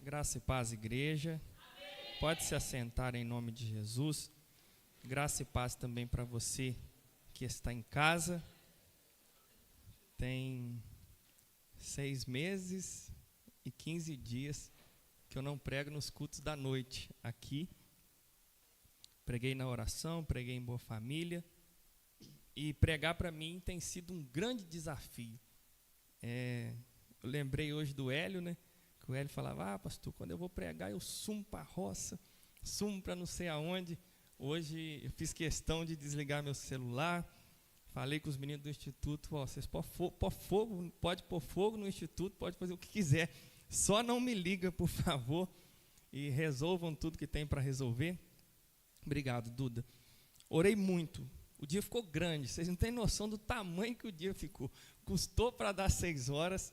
Graça e paz, igreja. Amém. Pode se assentar em nome de Jesus. Graça e paz também para você que está em casa. Tem 6 meses e 15 dias que eu não prego nos cultos da noite aqui. Preguei na oração, preguei em Boa Família. E pregar para mim tem sido um grande desafio. Eu lembrei hoje do Hélio, né? Que o Hélio falava, pastor, quando eu vou pregar eu sumo para a roça, sumo para não sei aonde. Hoje eu fiz questão de desligar meu celular, falei com os meninos do instituto, vocês pode pôr fogo no instituto, pode fazer o que quiser, só não me liga, por favor, e resolvam tudo que tem para resolver. Obrigado, Duda. Orei muito, o dia ficou grande, vocês não têm noção do tamanho que o dia ficou. Custou para dar 6 horas,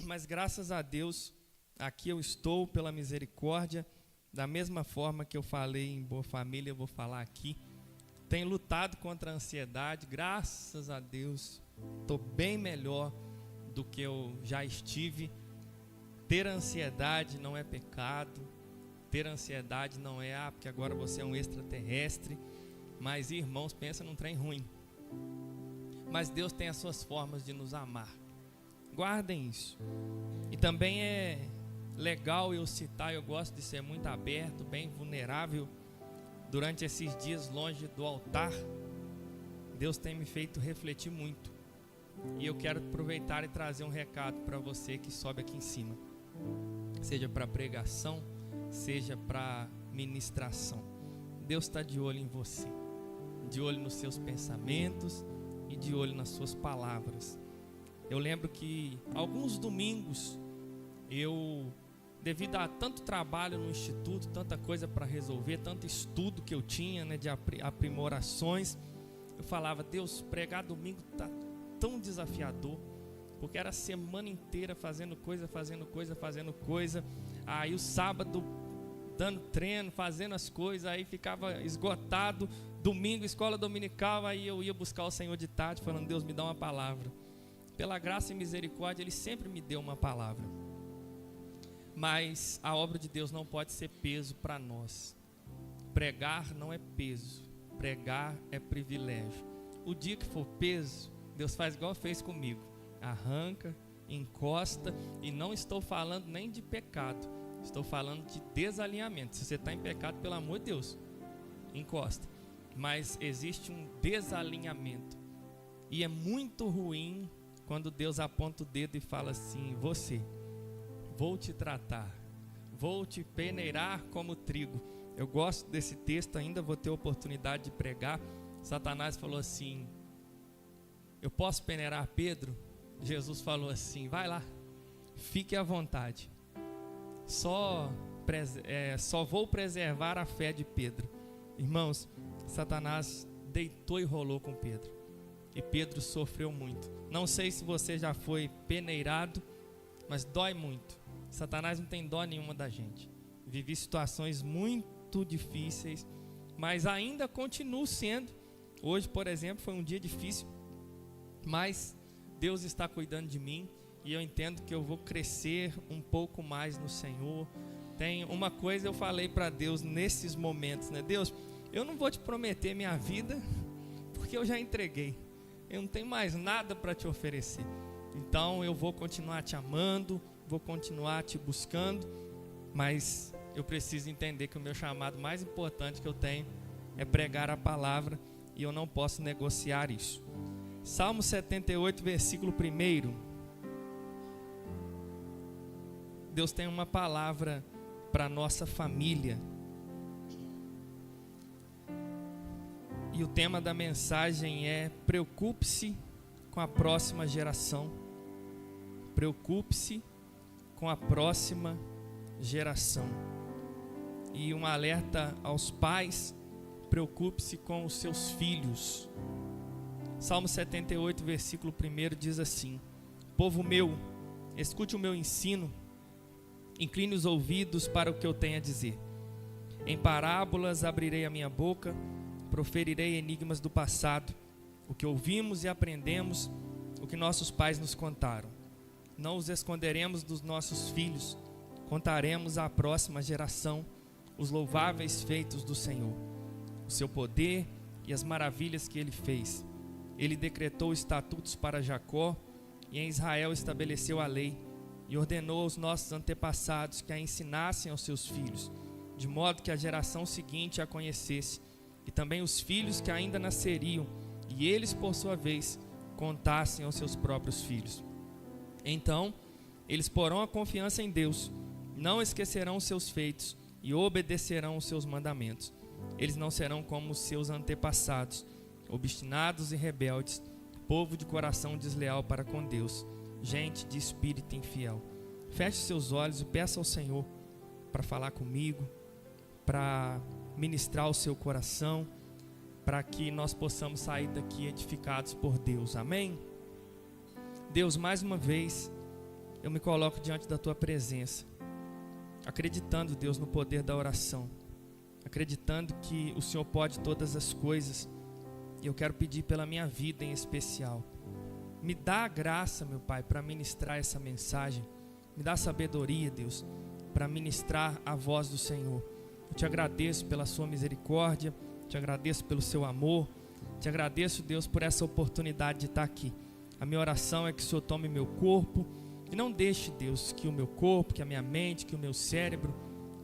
mas graças a Deus, aqui eu estou pela misericórdia, da mesma forma que eu falei em Boa Família, eu vou falar aqui. Tenho lutado contra a ansiedade, graças a Deus, estou bem melhor do que eu já estive. Ter ansiedade não é pecado, ter ansiedade não é, porque agora você é um extraterrestre, mas irmãos, pensa num trem ruim. Mas Deus tem as suas formas de nos amar. Guardem isso. E também é legal eu citar, eu gosto de ser muito aberto, bem vulnerável. Durante esses dias longe do altar, Deus tem me feito refletir muito. E eu quero aproveitar e trazer um recado para você que sobe aqui em cima. Seja para pregação, seja para ministração. Deus está de olho em você, de olho nos seus pensamentos e de olho nas suas palavras. Eu lembro que alguns domingos devido a tanto trabalho no instituto, tanta coisa para resolver, tanto estudo que eu tinha, né, de aprimorações, eu falava, Deus, pregar domingo está tão desafiador, porque era a semana inteira fazendo coisa, aí o sábado dando treino, fazendo as coisas, aí ficava esgotado, domingo, escola dominical, aí eu ia buscar o Senhor de tarde, falando, Deus, me dá uma palavra. Pela graça e misericórdia, Ele sempre me deu uma palavra. Mas a obra de Deus não pode ser peso para nós. Pregar não é peso, pregar é privilégio. O dia que for peso, Deus faz igual fez comigo. Arranca, encosta, e não estou falando nem de pecado, estou falando de desalinhamento. Se você está em pecado, pelo amor de Deus, encosta. Mas existe um desalinhamento. E é muito ruim quando Deus aponta o dedo e fala assim, você, vou te tratar, vou te peneirar como trigo. Eu gosto desse texto, ainda vou ter oportunidade de pregar. Satanás falou assim, eu posso peneirar Pedro? Jesus falou assim, vai lá, fique à vontade. Só vou preservar a fé de Pedro. Irmãos, Satanás deitou e rolou com Pedro. E Pedro sofreu muito. Não sei se você já foi peneirado, mas dói muito. Satanás não tem dó nenhuma da gente. Vivi situações muito difíceis, mas ainda continuo sendo. Hoje, por exemplo, foi um dia difícil, mas Deus está cuidando de mim e eu entendo que eu vou crescer um pouco mais no Senhor. Tem uma coisa eu falei para Deus nesses momentos, né? Deus, eu não vou te prometer minha vida, porque eu já entreguei. Eu não tenho mais nada para te oferecer. Então eu vou continuar te amando, vou continuar te buscando, mas eu preciso entender que o meu chamado mais importante que eu tenho é pregar a palavra e eu não posso negociar isso. Salmo 78, versículo 1. Deus tem uma palavra para a nossa família. E o tema da mensagem é: preocupe-se com a próxima geração. Preocupe-se com a próxima geração. E um alerta aos pais: preocupe-se com os seus filhos. Salmo 78, versículo 1 diz assim: povo meu, escute o meu ensino, incline os ouvidos para o que eu tenho a dizer. Em parábolas abrirei a minha boca, proferirei enigmas do passado, o que ouvimos e aprendemos, o que nossos pais nos contaram. Não os esconderemos dos nossos filhos, contaremos à próxima geração os louváveis feitos do Senhor, o seu poder e as maravilhas que ele fez. Ele decretou estatutos para Jacó e em Israel estabeleceu a lei e ordenou aos nossos antepassados que a ensinassem aos seus filhos, de modo que a geração seguinte a conhecesse, e também os filhos que ainda nasceriam, e eles, por sua vez, contassem aos seus próprios filhos. Então, eles porão a confiança em Deus, não esquecerão os seus feitos e obedecerão os seus mandamentos. Eles não serão como os seus antepassados, obstinados e rebeldes, povo de coração desleal para com Deus, gente de espírito infiel. Feche seus olhos e peça ao Senhor para falar comigo, para ministrar o seu coração, para que nós possamos sair daqui edificados por Deus. Amém? Deus, mais uma vez, eu me coloco diante da tua presença, acreditando, Deus, no poder da oração, acreditando que o Senhor pode todas as coisas. E eu quero pedir pela minha vida em especial. Me dá a graça, meu Pai, para ministrar essa mensagem. Me dá sabedoria, Deus, para ministrar a voz do Senhor. Eu te agradeço pela sua misericórdia, te agradeço pelo seu amor, te agradeço, Deus, por essa oportunidade de estar aqui. A minha oração é que o Senhor tome meu corpo e não deixe, Deus, que o meu corpo, que a minha mente, que o meu cérebro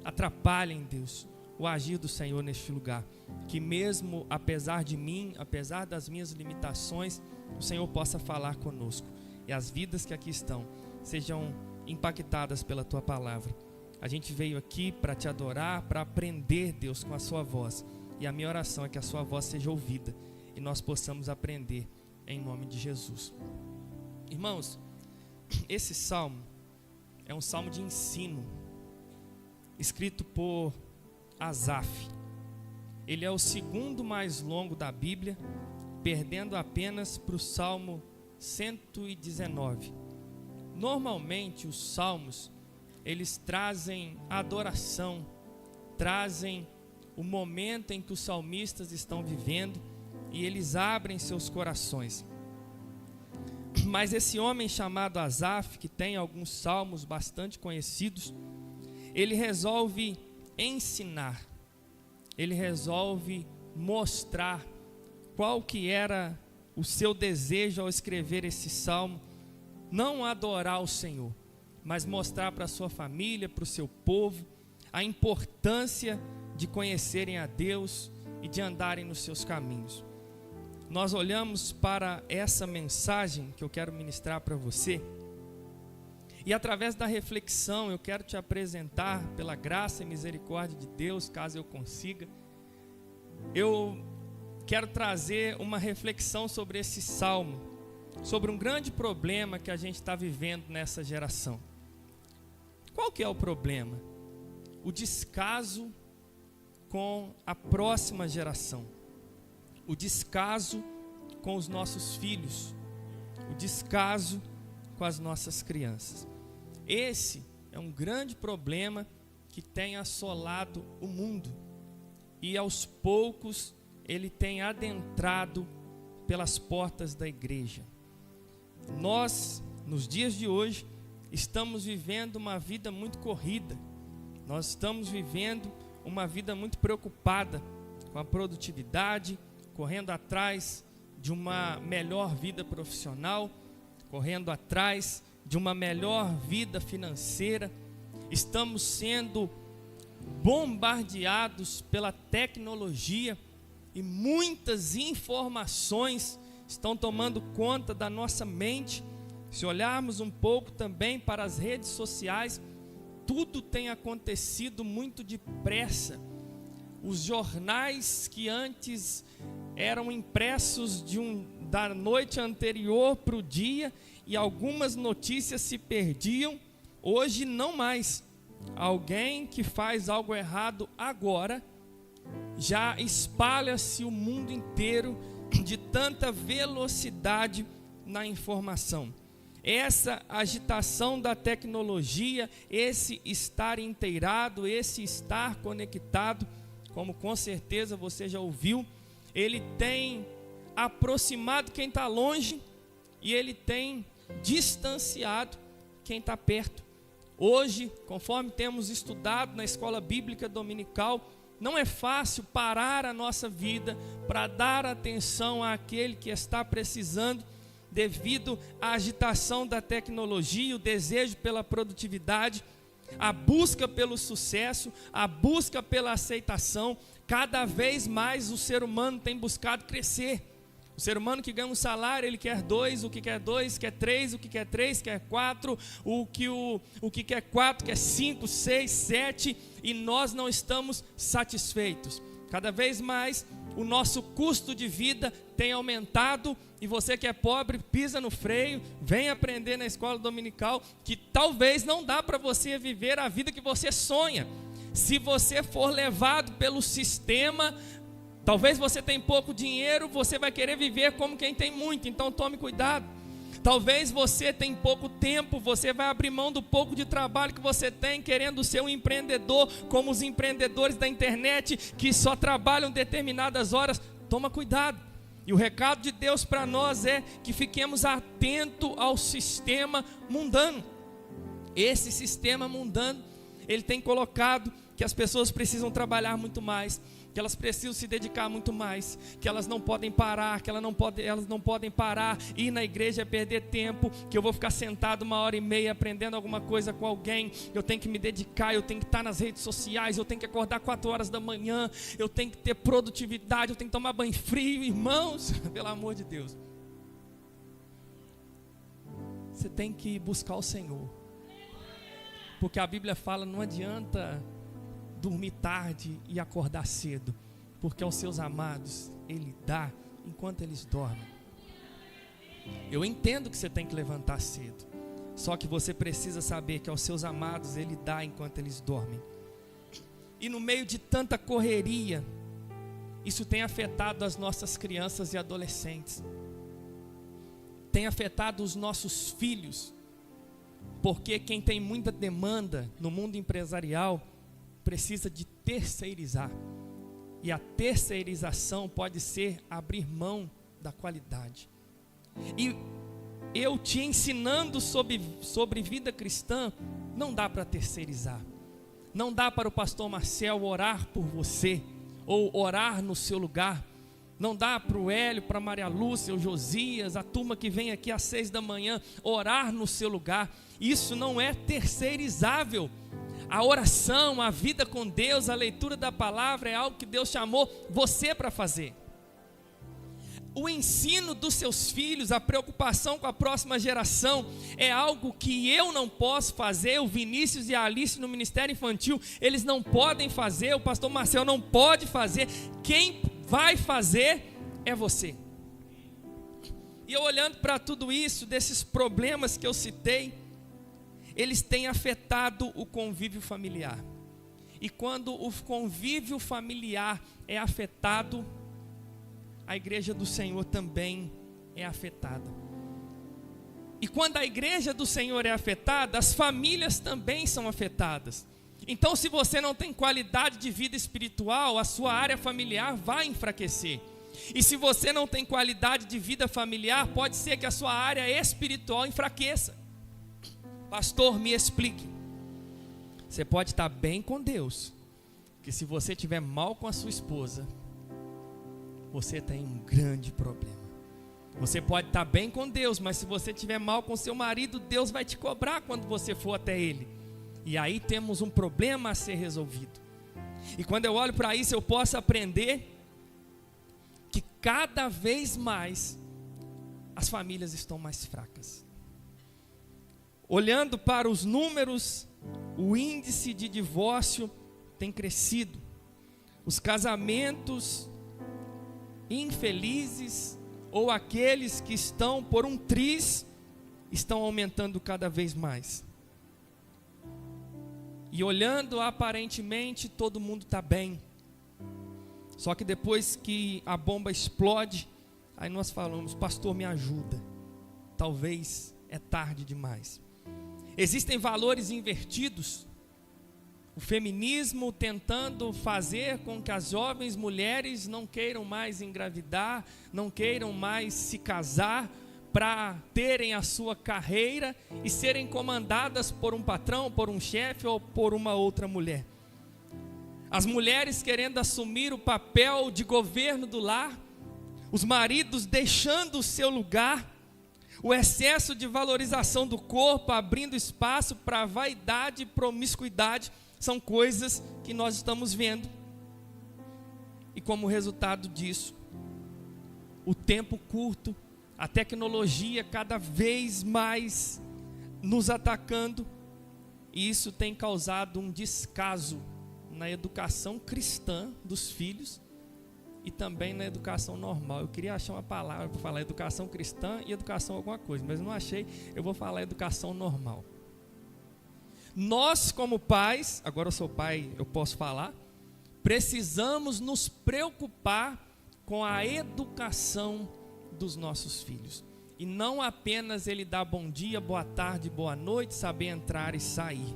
atrapalhem, Deus, o agir do Senhor neste lugar. Que mesmo apesar de mim, apesar das minhas limitações, o Senhor possa falar conosco e as vidas que aqui estão sejam impactadas pela tua palavra. A gente veio aqui para te adorar, para aprender, Deus, com a sua voz. E a minha oração é que a sua voz seja ouvida e nós possamos aprender em nome de Jesus. Irmãos, esse salmo é um salmo de ensino, escrito por Asaf. Ele é o segundo mais longo da Bíblia, perdendo apenas para o Salmo 119. Normalmente os salmos, eles trazem adoração, trazem o momento em que os salmistas estão vivendo e eles abrem seus corações. Mas esse homem chamado Asaf, que tem alguns salmos bastante conhecidos, ele resolve ensinar, ele resolve mostrar qual que era o seu desejo ao escrever esse salmo. Não adorar o Senhor, mas mostrar para a sua família, para o seu povo, a importância de conhecerem a Deus e de andarem nos seus caminhos. Nós olhamos para essa mensagem que eu quero ministrar para você, e através da reflexão eu quero te apresentar, pela graça e misericórdia de Deus, caso eu consiga, eu quero trazer uma reflexão sobre esse salmo, sobre um grande problema que a gente está vivendo nessa geração. Qual que é o problema? O descaso com a próxima geração, o descaso com os nossos filhos, o descaso com as nossas crianças. Esse é um grande problema que tem assolado o mundo e aos poucos ele tem adentrado pelas portas da igreja. Nós, nos dias de hoje, estamos vivendo uma vida muito corrida. Nós estamos vivendo uma vida muito preocupada com a produtividade, correndo atrás de uma melhor vida profissional, correndo atrás de uma melhor vida financeira. Estamos sendo bombardeados pela tecnologia e muitas informações estão tomando conta da nossa mente. Se olharmos um pouco também para as redes sociais, tudo tem acontecido muito depressa. Os jornais que antes eram impressos da noite anterior para o dia e algumas notícias se perdiam, hoje não mais. Alguém que faz algo errado agora, já espalha-se o mundo inteiro de tanta velocidade na informação. Essa agitação da tecnologia, esse estar inteirado, esse estar conectado, como com certeza você já ouviu, ele tem aproximado quem está longe e ele tem distanciado quem está perto. Hoje, conforme temos estudado na escola bíblica dominical, não é fácil parar a nossa vida para dar atenção àquele que está precisando, devido à agitação da tecnologia, o desejo pela produtividade, a busca pelo sucesso, a busca pela aceitação. Cada vez mais o ser humano tem buscado crescer. O ser humano que ganha um salário, ele quer 2, o que quer 2, quer 3, o que quer 3, quer 4, o que quer 4, quer 5, 6, 7, e nós não estamos satisfeitos. Cada vez mais o nosso custo de vida tem aumentado, e você que é pobre, pisa no freio, vem aprender na escola dominical, que talvez não dá para você viver a vida que você sonha. Se você for levado pelo sistema, talvez você tenha pouco dinheiro, você vai querer viver como quem tem muito, então tome cuidado. Talvez você tenha pouco tempo, você vai abrir mão do pouco de trabalho que você tem, querendo ser um empreendedor, como os empreendedores da internet, que só trabalham determinadas horas. Toma cuidado. E o recado de Deus para nós é que fiquemos atentos ao sistema mundano. Esse sistema mundano, ele tem colocado que as pessoas precisam trabalhar muito mais, que elas precisam se dedicar muito mais, que elas não podem parar, elas não podem parar, ir na igreja é perder tempo, que eu vou ficar sentado 1h30 aprendendo alguma coisa com alguém, eu tenho que me dedicar, eu tenho que estar nas redes sociais, eu tenho que acordar 4 horas da manhã, eu tenho que ter produtividade, eu tenho que tomar banho frio. Irmãos, pelo amor de Deus, você tem que buscar o Senhor, porque a Bíblia fala, não adianta dormir tarde e acordar cedo, porque aos seus amados Ele dá enquanto eles dormem. Eu entendo que você tem que levantar cedo, só que você precisa saber que aos seus amados Ele dá enquanto eles dormem. E no meio de tanta correria, isso tem afetado as nossas crianças e adolescentes, tem afetado os nossos filhos, porque quem tem muita demanda no mundo empresarial precisa de terceirizar, e a terceirização pode ser abrir mão da qualidade. E eu te ensinando sobre vida cristã, não dá para terceirizar, não dá para o pastor Marcel orar por você, ou orar no seu lugar, não dá para o Hélio, para a Maria Lúcia, o Josias, a turma que vem aqui às 6 da manhã, orar no seu lugar. Isso não é terceirizável. A oração, a vida com Deus, a leitura da palavra é algo que Deus chamou você para fazer. O ensino dos seus filhos, a preocupação com a próxima geração é algo que eu não posso fazer, o Vinícius e a Alice no Ministério Infantil, eles não podem fazer, o pastor Marcel não pode fazer, quem vai fazer é você. E eu olhando para tudo isso, desses problemas que eu citei, eles têm afetado o convívio familiar. E quando o convívio familiar é afetado, a igreja do Senhor também é afetada. E quando a igreja do Senhor é afetada, as famílias também são afetadas. Então, se você não tem qualidade de vida espiritual, a sua área familiar vai enfraquecer. E se você não tem qualidade de vida familiar, pode ser que a sua área espiritual enfraqueça. Pastor, me explique. Você pode estar bem com Deus, que se você estiver mal com a sua esposa, você tem um grande problema. Você pode estar bem com Deus, mas se você estiver mal com seu marido, Deus vai te cobrar quando você for até Ele. E aí temos um problema a ser resolvido. E quando eu olho para isso, eu posso aprender que cada vez mais as famílias estão mais fracas. Olhando para os números, o índice de divórcio tem crescido. Os casamentos infelizes ou aqueles que estão por um triz estão aumentando cada vez mais. E olhando aparentemente todo mundo está bem. Só que depois que a bomba explode, aí nós falamos, pastor, me ajuda. Talvez é tarde demais. Existem valores invertidos. O feminismo tentando fazer com que as jovens mulheres não queiram mais engravidar, não queiram mais se casar, para terem a sua carreira e serem comandadas por um patrão, por um chefe ou por uma outra mulher. As mulheres querendo assumir o papel de governo do lar, os maridos deixando o seu lugar, o excesso de valorização do corpo, abrindo espaço para vaidade e promiscuidade, são coisas que nós estamos vendo. E como resultado disso, o tempo curto, a tecnologia cada vez mais nos atacando, e isso tem causado um descaso na educação cristã dos filhos e também na educação normal. Eu queria achar uma palavra para falar educação cristã e educação alguma coisa, mas não achei. Eu vou falar educação normal. Nós, como pais, agora eu sou pai, eu posso falar, precisamos nos preocupar com a educação dos nossos filhos. E não apenas ele dar bom dia, boa tarde, boa noite, saber entrar e sair.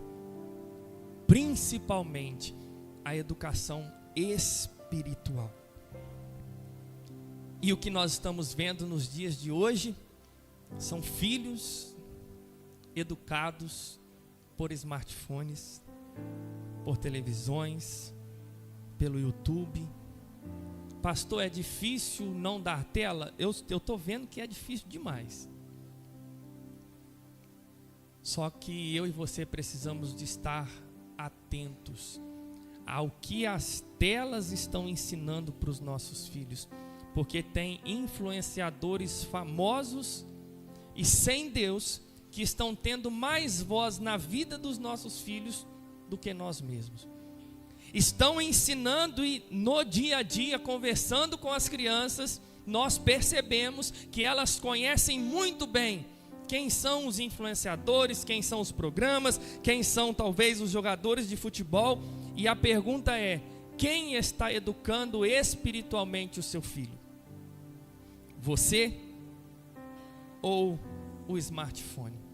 Principalmente a educação espiritual. E o que nós estamos vendo nos dias de hoje são filhos educados por smartphones, por televisões, pelo YouTube. Pastor, é difícil não dar tela? Eu estou vendo que é difícil demais. Só que eu e você precisamos de estar atentos ao que as telas estão ensinando para os nossos filhos. Porque tem influenciadores famosos e sem Deus que estão tendo mais voz na vida dos nossos filhos do que nós mesmos. Estão ensinando e no dia a dia, conversando com as crianças, nós percebemos que elas conhecem muito bem quem são os influenciadores, quem são os programas, quem são talvez os jogadores de futebol. E a pergunta é: quem está educando espiritualmente o seu filho? Você ou o smartphone?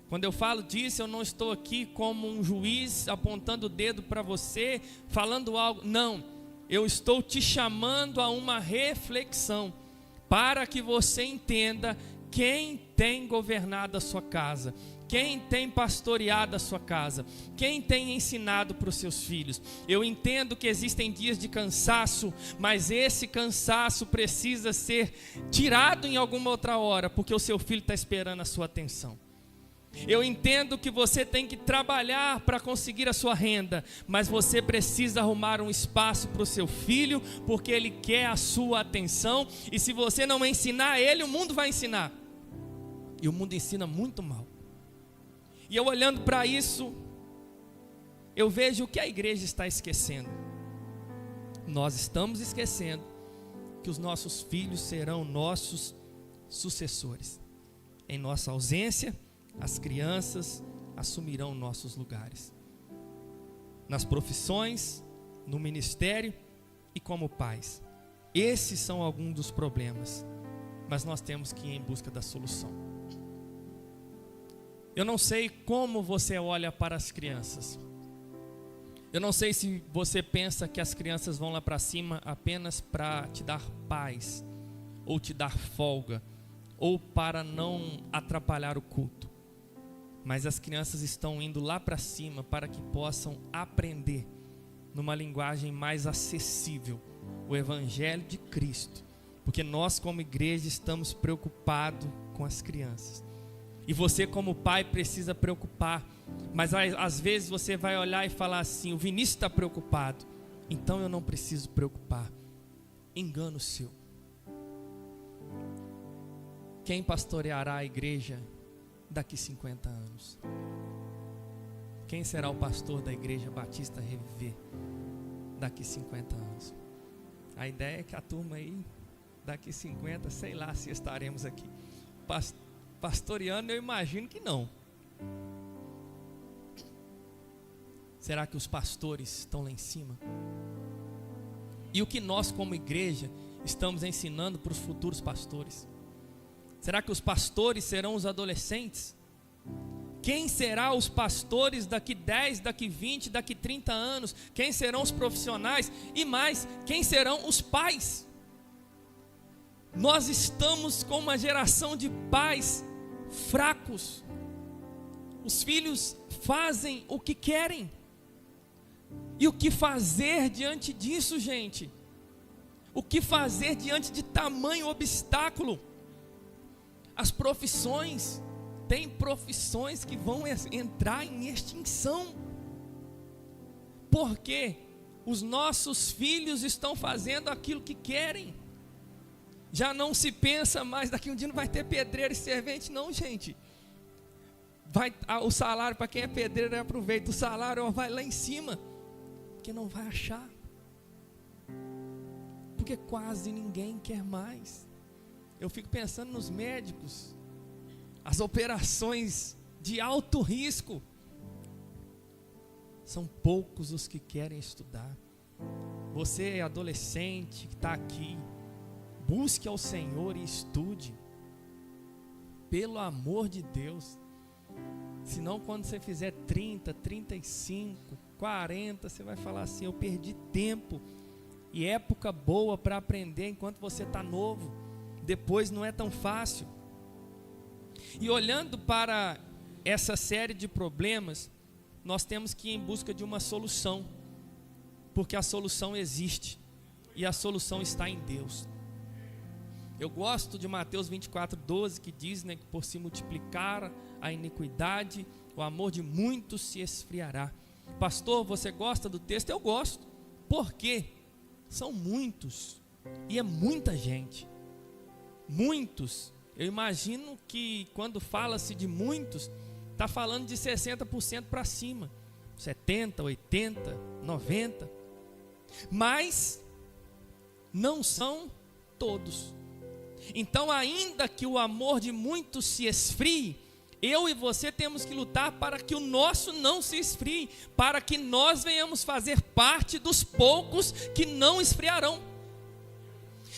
Quando eu falo disso, eu não estou aqui como um juiz apontando o dedo para você, falando algo. Não, eu estou te chamando a uma reflexão, para que você entenda quem tem governado a sua casa, quem tem pastoreado a sua casa, quem tem ensinado para os seus filhos. Eu entendo que existem dias de cansaço, mas esse cansaço precisa ser tirado em alguma outra hora, porque o seu filho está esperando a sua atenção. Eu entendo que você tem que trabalhar para conseguir a sua renda, mas você precisa arrumar um espaço para o seu filho, porque ele quer a sua atenção, e se você não ensinar ele, o mundo vai ensinar, e o mundo ensina muito mal. E eu olhando para isso, eu vejo o que a igreja está esquecendo. Nós estamos esquecendo que os nossos filhos serão nossos sucessores. Em nossa ausência, as crianças assumirão nossos lugares. Nas profissões, no ministério e como pais. Esses são alguns dos problemas, mas nós temos que ir em busca da solução. Eu não sei como você olha para as crianças. Eu não sei se você pensa que as crianças vão lá para cima apenas para te dar paz, ou te dar folga, ou para não atrapalhar o culto. Mas as crianças estão indo lá para cima para que possam aprender, numa linguagem mais acessível, o Evangelho de Cristo. Porque nós como igreja estamos preocupados com as crianças. E você como pai precisa preocupar. Mas às vezes você vai olhar e falar assim: o Vinícius está preocupado, então eu não preciso preocupar. Engano seu. Quem pastoreará a igreja daqui 50 anos? Quem será o pastor da Igreja Batista Reviver daqui 50 anos? A ideia é que a turma aí, daqui 50, sei lá se estaremos aqui pastoreando. Eu imagino que não. Será que os pastores estão lá em cima? E o que nós como igreja estamos ensinando para os futuros pastores? Será que os pastores serão os adolescentes? Quem serão os pastores daqui 10, daqui 20, daqui 30 anos? Quem serão os profissionais? E mais, quem serão os pais? Nós estamos com uma geração de pais fracos. Os filhos fazem o que querem. E o que fazer diante disso, gente? O que fazer diante de tamanho obstáculo? As profissões, tem profissões que vão entrar em extinção. Porque os nossos filhos estão fazendo aquilo que querem. Já não se pensa mais, daqui um dia não vai ter pedreiro e servente, não, gente. O salário, para quem é pedreiro, aproveita, o salário vai lá em cima, porque não vai achar. Porque quase ninguém quer mais. Eu fico pensando nos médicos, as operações de alto risco. São poucos os que querem estudar. Você, adolescente que está aqui, busque ao Senhor e estude. Pelo amor de Deus. Senão quando você fizer 30, 35, 40, você vai falar assim: eu perdi tempo. E época boa para aprender enquanto você está novo. Depois não é tão fácil. E olhando para essa série de problemas, nós temos que ir em busca de uma solução. Porque a solução existe. E a solução está em Deus. Eu gosto de Mateus 24:12, que diz, né, que por se multiplicar a iniquidade, o amor de muitos se esfriará. Pastor, você gosta do texto? Eu gosto. Por quê? São muitos. E é muita gente. Muitos. Eu imagino que quando fala-se de muitos, está falando de 60% para cima. 70, 80, 90. Mas não são todos. Então, ainda que o amor de muitos se esfrie, eu e você temos que lutar para que o nosso não se esfrie, para que nós venhamos fazer parte dos poucos que não esfriarão.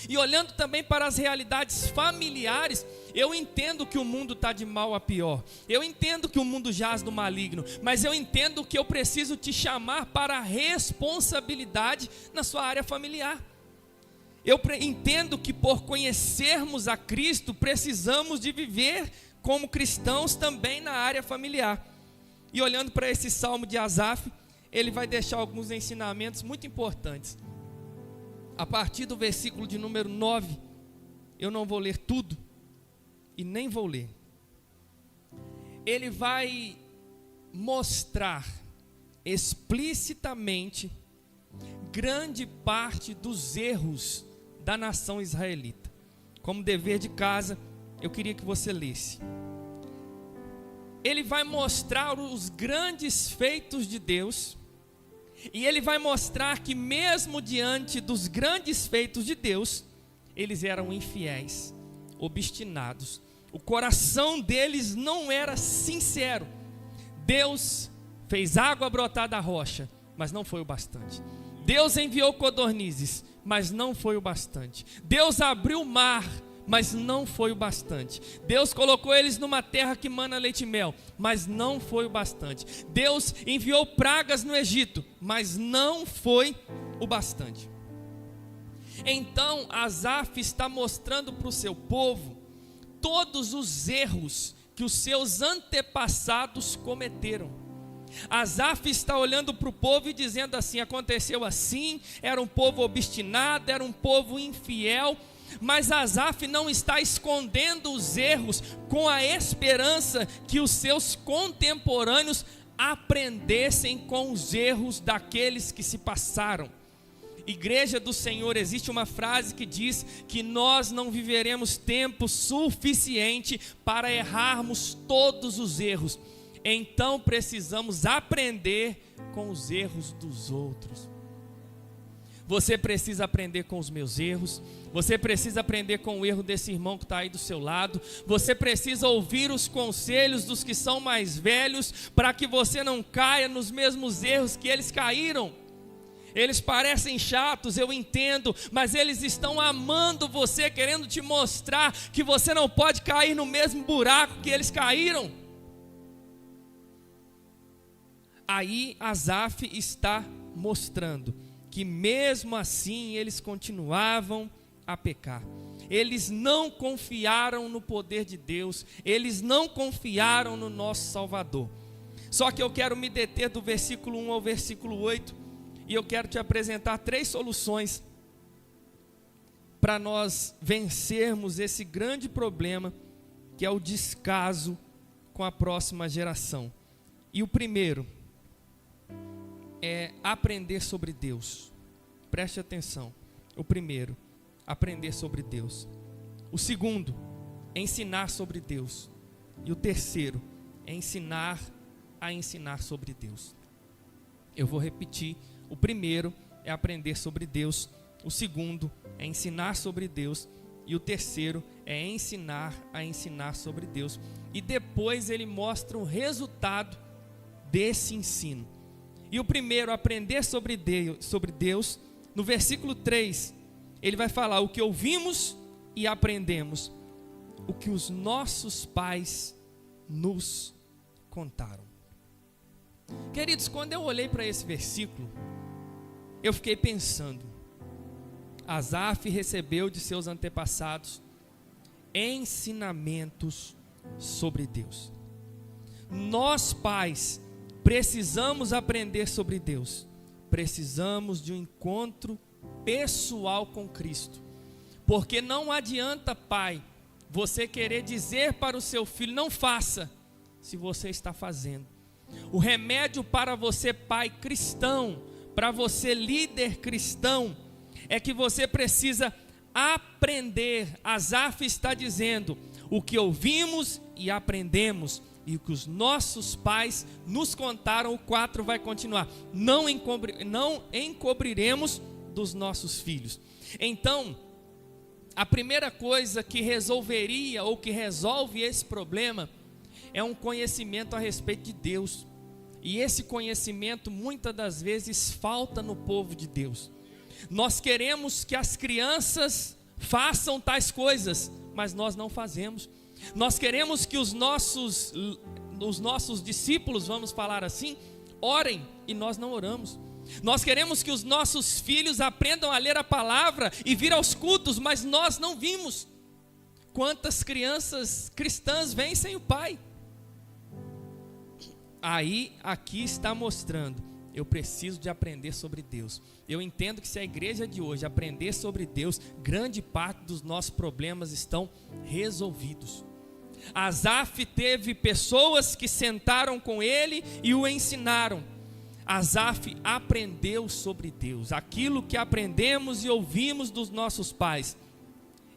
E olhando também para as realidades familiares, eu entendo que o mundo está de mal a pior, eu entendo que o mundo jaz no maligno, mas eu entendo que eu preciso te chamar para a responsabilidade na sua área familiar. Eu entendo que por conhecermos a Cristo, precisamos de viver como cristãos também na área familiar. E olhando para esse salmo de Asaf, ele vai deixar alguns ensinamentos muito importantes. A partir do versículo de número 9, eu não vou ler tudo, e nem vou ler. Ele vai mostrar explicitamente grande parte dos erros da nação israelita. Como dever de casa, eu queria que você lesse. Ele vai mostrar os grandes feitos de Deus, e ele vai mostrar que mesmo diante dos grandes feitos de Deus, eles eram infiéis, obstinados. O coração deles não era sincero. Deus fez água brotar da rocha, mas não foi o bastante. Deus enviou codornizes, mas não foi o bastante. Deus abriu o mar, mas não foi o bastante. Deus colocou eles numa terra que mana leite e mel, mas não foi o bastante. Deus enviou pragas no Egito, mas não foi o bastante. Então Asaf está mostrando para o seu povo todos os erros que os seus antepassados cometeram. Asaf está olhando para o povo e dizendo assim: aconteceu assim, era um povo obstinado, era um povo infiel. Mas Asaf não está escondendo os erros, com a esperança que os seus contemporâneos aprendessem com os erros daqueles que se passaram. Igreja do Senhor, existe uma frase que diz que nós não viveremos tempo suficiente para errarmos todos os erros. Então precisamos aprender com os erros dos outros. Você precisa aprender com os meus erros. Você precisa aprender com o erro desse irmão que está aí do seu lado. Você precisa ouvir os conselhos dos que são mais velhos, para que você não caia nos mesmos erros que eles caíram. Eles parecem chatos, eu entendo, mas eles estão amando você, querendo te mostrar que você não pode cair no mesmo buraco que eles caíram. Aí Asaf está mostrando que mesmo assim eles continuavam a pecar. eles não confiaram no poder de Deus, eles não confiaram no nosso Salvador. Só que eu quero me deter do versículo 1 ao versículo 8, e eu quero te apresentar 3 soluções para nós vencermos esse grande problema, que é o descaso com a próxima geração. E o primeiro é aprender sobre Deus. Preste atenção. O primeiro, aprender sobre Deus. O segundo, ensinar sobre Deus. E o terceiro, é ensinar a ensinar sobre Deus. Eu vou repetir. O primeiro é aprender sobre Deus. O segundo é ensinar sobre Deus. E o terceiro é ensinar a ensinar sobre Deus. E depois ele mostra o resultado desse ensino. E o primeiro, aprender sobre Deus, no versículo 3, ele vai falar o que ouvimos e aprendemos, o que os nossos pais nos contaram. Queridos, quando eu olhei para esse versículo, eu fiquei pensando, Asaf recebeu de seus antepassados ensinamentos sobre Deus. Nós, pais, precisamos aprender sobre Deus. Precisamos de um encontro pessoal com Cristo. Porque não adianta, pai, você querer dizer para o seu filho, não faça, se você está fazendo. O remédio para você, pai cristão, para você, líder cristão, é que você precisa aprender. Asaf está dizendo, o que ouvimos e aprendemos, e o que os nossos pais nos contaram. O 4 vai continuar, não encobriremos dos nossos filhos. Então, a primeira coisa que resolveria, ou que resolve esse problema, é um conhecimento a respeito de Deus. E esse conhecimento muitas das vezes falta no povo de Deus. Nós queremos que as crianças façam tais coisas, mas nós não fazemos. Nós queremos que os nossos discípulos, vamos falar assim, orem, e nós não oramos. Nós queremos que os nossos filhos aprendam a ler a palavra e vir aos cultos, mas nós não vimos. Quantas crianças cristãs vêm sem o pai? Aí, aqui está mostrando, eu preciso de aprender sobre Deus. Eu entendo que se a igreja de hoje aprender sobre Deus, grande parte dos nossos problemas estão resolvidos. Asaf teve pessoas que sentaram com ele e o ensinaram. Asaf aprendeu sobre Deus, aquilo que aprendemos e ouvimos dos nossos pais.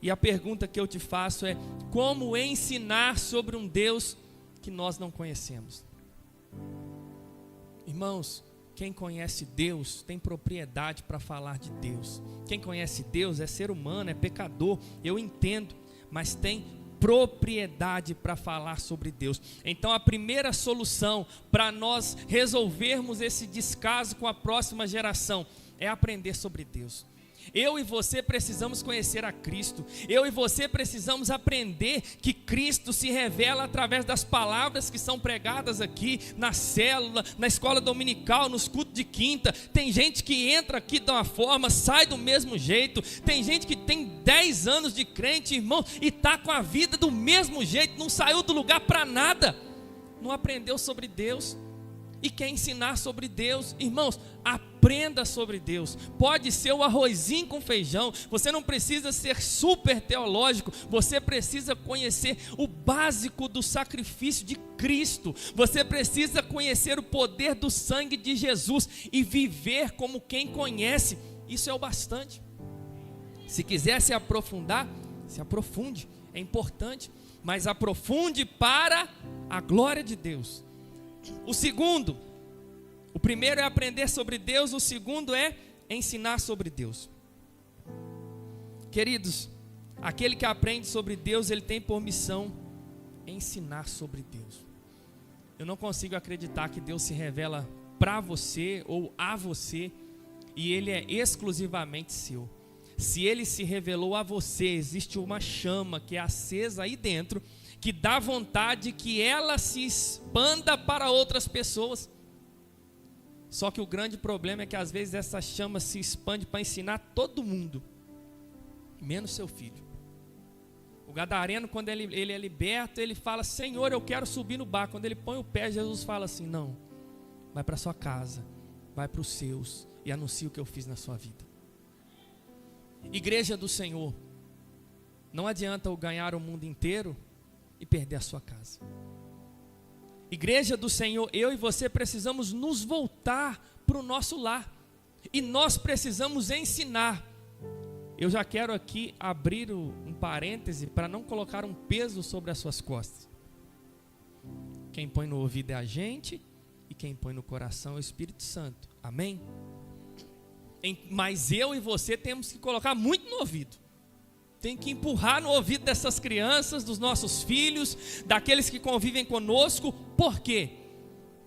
E a pergunta que eu te faço é, como ensinar sobre um Deus que nós não conhecemos? Irmãos, quem conhece Deus tem propriedade para falar de Deus. Quem conhece Deus é ser humano, é pecador, eu entendo, mas tem propriedade para falar sobre Deus. Então a primeira solução para nós resolvermos esse descaso com a próxima geração é aprender sobre Deus. Eu e você precisamos conhecer a Cristo. Eu e você precisamos aprender que Cristo se revela através das palavras que são pregadas aqui, na célula, na escola dominical, nos cultos de quinta. Tem gente que entra aqui de uma forma, sai do mesmo jeito. Tem gente que tem 10 anos de crente, irmão, e está com a vida do mesmo jeito, não saiu do lugar para nada, não aprendeu sobre Deus. E quer ensinar sobre Deus, irmãos, aprenda sobre Deus. Pode ser o arrozinho com feijão, você não precisa ser super teológico, você precisa conhecer o básico do sacrifício de Cristo, você precisa conhecer o poder do sangue de Jesus e viver como quem conhece. Isso é o bastante. Se quiser se aprofundar, se aprofunde, é importante, mas aprofunde para a glória de Deus. O primeiro é aprender sobre Deus, o segundo é ensinar sobre Deus. Queridos, aquele que aprende sobre Deus, ele tem por missão ensinar sobre Deus. Eu não consigo acreditar que Deus se revela para você ou a você e ele é exclusivamente seu. Se ele se revelou a você, existe uma chama que é acesa aí dentro, que dá vontade que ela se expanda para outras pessoas. Só que o grande problema é que às vezes essa chama se expande para ensinar todo mundo, menos seu filho. O gadareno, quando ele é liberto, ele fala: Senhor, eu quero subir no barco. Quando ele põe o pé, Jesus fala assim: não, vai para sua casa, vai para os seus e anuncia o que eu fiz na sua vida. Igreja do Senhor, não adianta eu ganhar o mundo inteiro e perder a sua casa. Igreja do Senhor, eu e você precisamos nos voltar para o nosso lar. E nós precisamos ensinar. Eu já quero aqui abrir um parêntese para não colocar um peso sobre as suas costas. Quem põe no ouvido é a gente e quem põe no coração é o Espírito Santo. Amém? Mas eu e você temos que colocar muito no ouvido. Tem que empurrar no ouvido dessas crianças, dos nossos filhos, daqueles que convivem conosco. Por quê?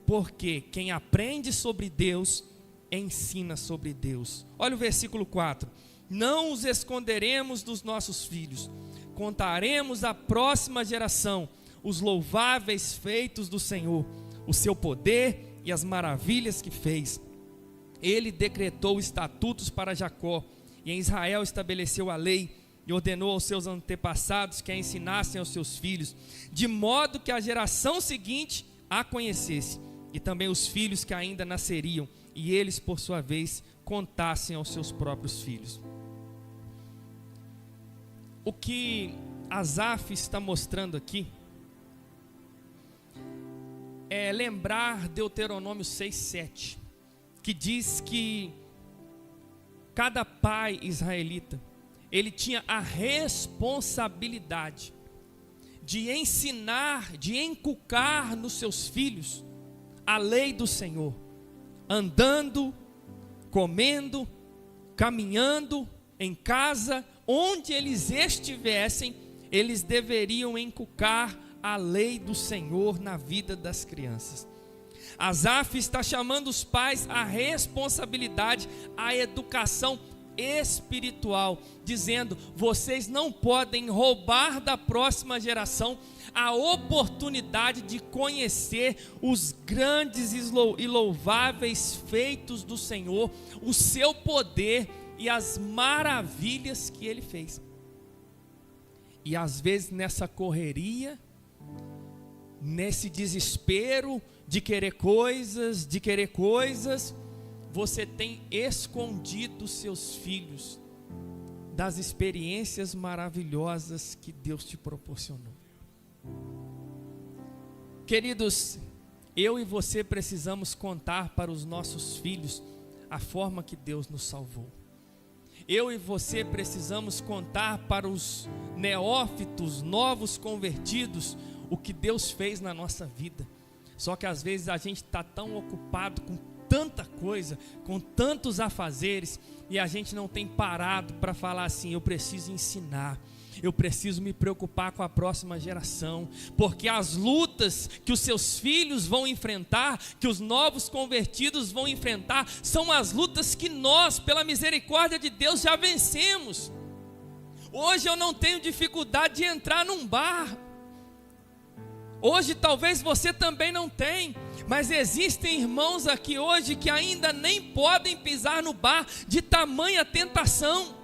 Porque quem aprende sobre Deus, ensina sobre Deus. Olha o versículo 4. Não os esconderemos dos nossos filhos, contaremos à próxima geração os louváveis feitos do Senhor, o seu poder e as maravilhas que fez. Ele decretou estatutos para Jacó, e em Israel estabeleceu a lei, e ordenou aos seus antepassados que a ensinassem aos seus filhos, de modo que a geração seguinte a conhecesse, e também os filhos que ainda nasceriam, e eles, por sua vez, contassem aos seus próprios filhos. O que Asaf está mostrando aqui é lembrar Deuteronômio 6:7, que diz que cada pai israelita, ele tinha a responsabilidade de ensinar, de inculcar nos seus filhos a lei do Senhor, andando, comendo, caminhando, em casa, onde eles estivessem, eles deveriam inculcar a lei do Senhor na vida das crianças. Asaf está chamando os pais à responsabilidade, à educação espiritual, dizendo: vocês não podem roubar da próxima geração a oportunidade de conhecer os grandes e louváveis feitos do Senhor, o seu poder e as maravilhas que Ele fez. E às vezes nessa correria, nesse desespero de querer coisas, você tem escondido seus filhos das experiências maravilhosas que Deus te proporcionou. Queridos, eu e você precisamos contar para os nossos filhos a forma que Deus nos salvou. Eu e você precisamos contar para os neófitos, novos convertidos, o que Deus fez na nossa vida. Só que às vezes a gente está tão ocupado com tanta coisa, com tantos afazeres, e a gente não tem parado para falar assim: eu preciso ensinar, eu preciso me preocupar com a próxima geração, porque as lutas que os seus filhos vão enfrentar, que os novos convertidos vão enfrentar, são as lutas que nós, pela misericórdia de Deus, já vencemos. Hoje eu não tenho dificuldade de entrar num bar. Hoje talvez você também não tenha, mas existem irmãos aqui hoje que ainda nem podem pisar no bar de tamanha tentação.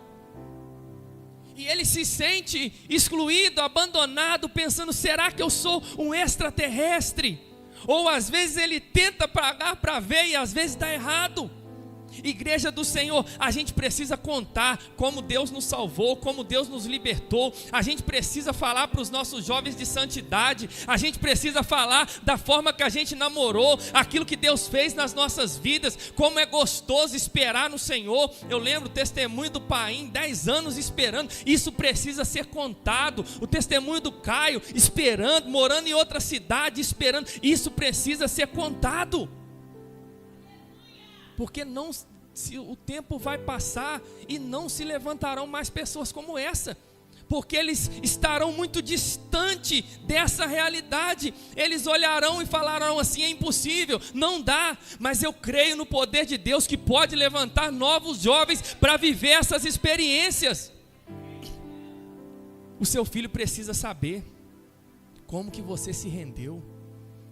E ele se sente excluído, abandonado, pensando: será que eu sou um extraterrestre? Ou às vezes ele tenta pagar para ver e às vezes dá errado. Igreja do Senhor, a gente precisa contar como Deus nos salvou, como Deus nos libertou. A gente precisa falar para os nossos jovens de santidade. A gente precisa falar da forma que a gente namorou, aquilo que Deus fez nas nossas vidas, como é gostoso esperar no Senhor. Eu lembro o testemunho do Paim, 10 anos esperando. Isso precisa ser contado. O testemunho do Caio, esperando, morando em outra cidade, esperando. Isso precisa ser contado. Porque o tempo vai passar e não se levantarão mais pessoas como essa, porque eles estarão muito distante dessa realidade. Eles olharão e falarão assim: é impossível, não dá. Mas eu creio no poder de Deus que pode levantar novos jovens para viver essas experiências. O seu filho precisa saber como que você se rendeu,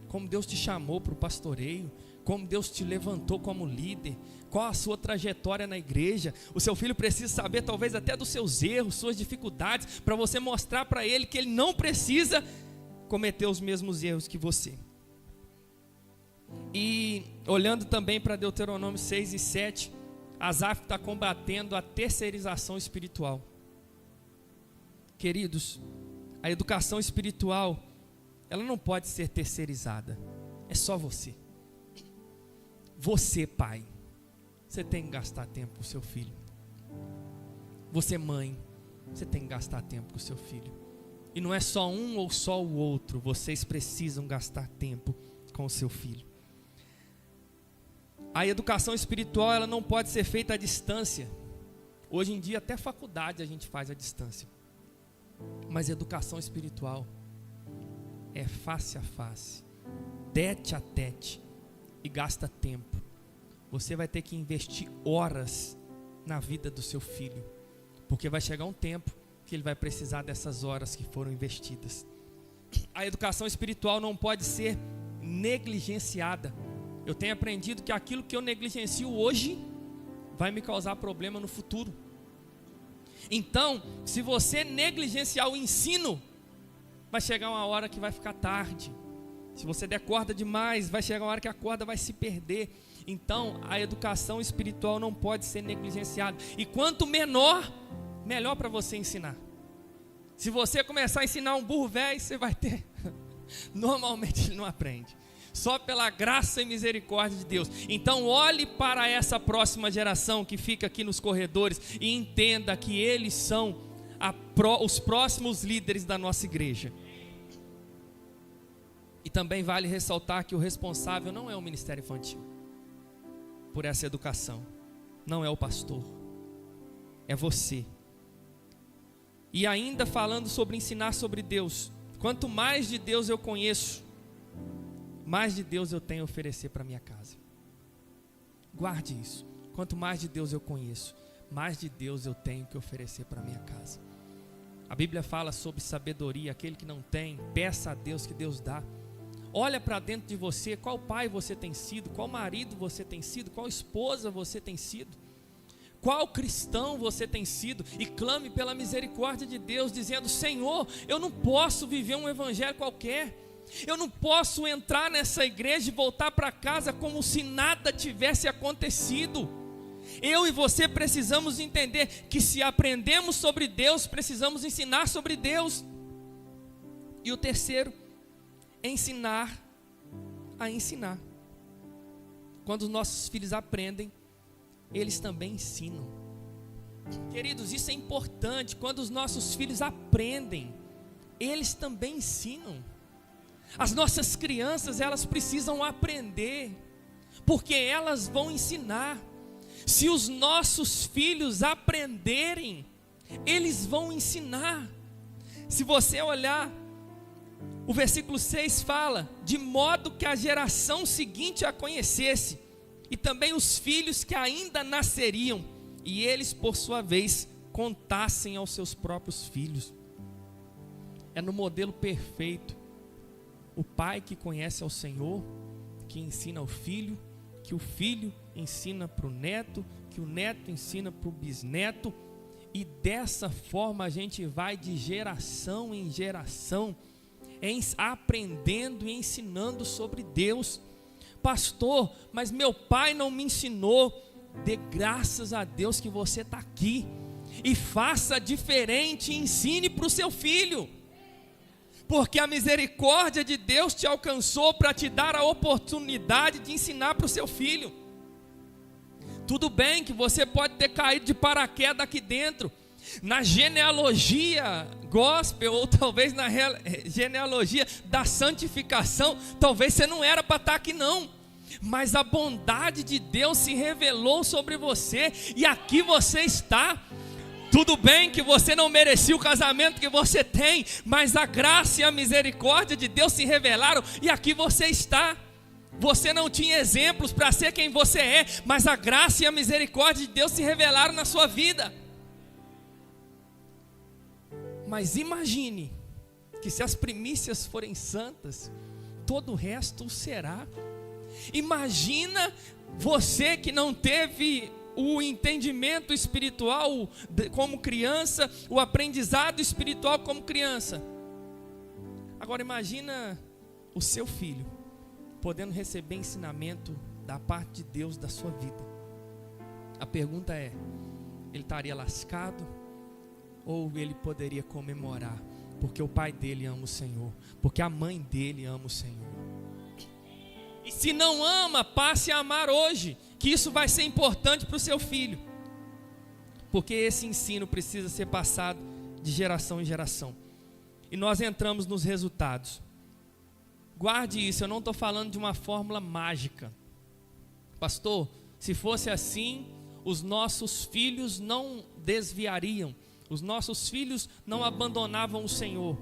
como Deus te chamou para o pastoreio, como Deus te levantou como líder, qual a sua trajetória na igreja. O seu filho precisa saber talvez até dos seus erros, suas dificuldades, para você mostrar para ele que ele não precisa cometer os mesmos erros que você. E olhando também para Deuteronômio 6 e 7, Asaf está combatendo a terceirização espiritual. Queridos, a educação espiritual, ela não pode ser terceirizada. É só você. Você, pai, você tem que gastar tempo com o seu filho. Você, mãe, você tem que gastar tempo com o seu filho. E não é só um ou só o outro. Vocês precisam gastar tempo com o seu filho. A educação espiritual, ela não pode ser feita à distância. Hoje em dia, até faculdade a gente faz à distância. Mas educação espiritual é face a face, tete a tete, e gasta tempo. Você vai ter que investir horas na vida do seu filho, porque vai chegar um tempo que ele vai precisar dessas horas que foram investidas. A educação espiritual não pode ser negligenciada. Eu tenho aprendido que aquilo que eu negligencio hoje vai me causar problema no futuro. Então, se você negligenciar o ensino, vai chegar uma hora que vai ficar tarde. Se você der corda demais, vai chegar uma hora que a corda vai se perder. Então, a educação espiritual não pode ser negligenciada. E quanto menor, melhor para você ensinar. Se você começar a ensinar um burro velho, você vai ter... Normalmente ele não aprende. Só pela graça e misericórdia de Deus. Então olhe para essa próxima geração que fica aqui nos corredores e entenda que eles são os próximos líderes da nossa igreja. E também vale ressaltar que o responsável não é o ministério infantil por essa educação. Não é o pastor. É você. E ainda falando sobre ensinar sobre Deus. Quanto mais de Deus eu conheço, mais de Deus eu tenho a oferecer para minha casa. Guarde isso. Quanto mais de Deus eu conheço, mais de Deus eu tenho que oferecer para minha casa. A Bíblia fala sobre sabedoria. Aquele que não tem, peça a Deus que Deus dá. Olha para dentro de você, qual pai você tem sido, qual marido você tem sido, qual esposa você tem sido, qual cristão você tem sido, e clame pela misericórdia de Deus, dizendo: Senhor, eu não posso viver um evangelho qualquer, eu não posso entrar nessa igreja e voltar para casa como se nada tivesse acontecido. Eu e você precisamos entender que se aprendemos sobre Deus, precisamos ensinar sobre Deus. E o terceiro, ensinar a ensinar. Quando os nossos filhos aprendem, eles também ensinam. Queridos, isso é importante. Quando os nossos filhos aprendem, eles também ensinam. As nossas crianças, elas precisam aprender, porque elas vão ensinar. Se os nossos filhos aprenderem, eles vão ensinar. Se você olhar, o versículo 6 fala: de modo que a geração seguinte a conhecesse, e também os filhos que ainda nasceriam, e eles por sua vez contassem aos seus próprios filhos. É no modelo perfeito. O pai que conhece ao Senhor, que ensina ao filho, que o filho ensina para o neto, que o neto ensina para o bisneto, e dessa forma a gente vai de geração em geração, aprendendo e ensinando sobre Deus. Pastor, mas meu pai não me ensinou. Dê graças a Deus que você está aqui, e faça diferente, e ensine para o seu filho, porque a misericórdia de Deus te alcançou para te dar a oportunidade de ensinar para o seu filho. Tudo bem que você pode ter caído de paraquedas aqui dentro, na genealogia gospel, ou talvez na genealogia da santificação, talvez você não era para estar aqui não, mas a bondade de Deus se revelou sobre você, e aqui você está. Tudo bem que você não merecia o casamento que você tem, mas a graça e a misericórdia de Deus se revelaram, e aqui você está. Você não tinha exemplos para ser quem você é, mas a graça e a misericórdia de Deus se revelaram na sua vida. Mas imagine que se as primícias forem santas, todo o resto será. Imagina você que não teve o entendimento espiritual como criança, o aprendizado espiritual como criança. Agora imagina o seu filho podendo receber ensinamento da parte de Deus da sua vida. A pergunta é, ele estaria lascado ou ele poderia comemorar? Porque o pai dele ama o Senhor, porque a mãe dele ama o Senhor. E se não ama, passe a amar hoje, que isso vai ser importante para o seu filho. Porque esse ensino precisa ser passado de geração em geração. E nós entramos nos resultados. Guarde isso, eu não estou falando de uma fórmula mágica. Pastor, se fosse assim, os nossos filhos não desviariam, os nossos filhos não abandonavam o Senhor.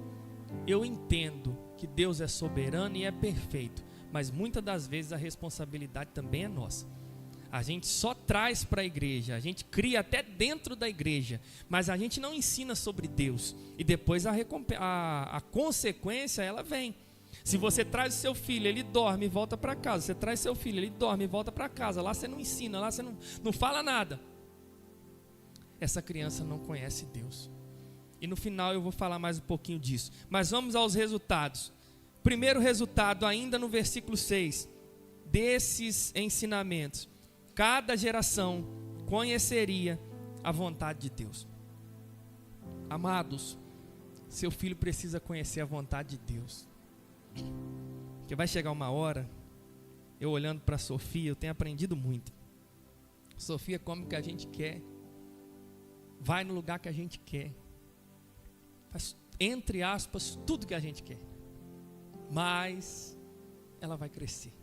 Eu entendo que Deus é soberano e é perfeito, mas muitas das vezes a responsabilidade também é nossa. A gente só traz para a igreja, a gente cria até dentro da igreja, mas a gente não ensina sobre Deus. E depois a consequência, ela vem. Se você traz o seu filho, ele dorme e volta para casa. Você traz seu filho, ele dorme e volta para casa. Lá você não ensina, lá você não fala nada. Essa criança não conhece Deus. E no final eu vou falar mais um pouquinho disso. Mas vamos aos resultados. Primeiro resultado, ainda no versículo 6. Desses ensinamentos, cada geração conheceria a vontade de Deus. Amados, seu filho precisa conhecer a vontade de Deus. Porque vai chegar uma hora, eu olhando para a Sofia, eu tenho aprendido muito. Sofia come o que a gente quer, vai no lugar que a gente quer, faz, entre aspas, tudo que a gente quer. Mas ela vai crescer.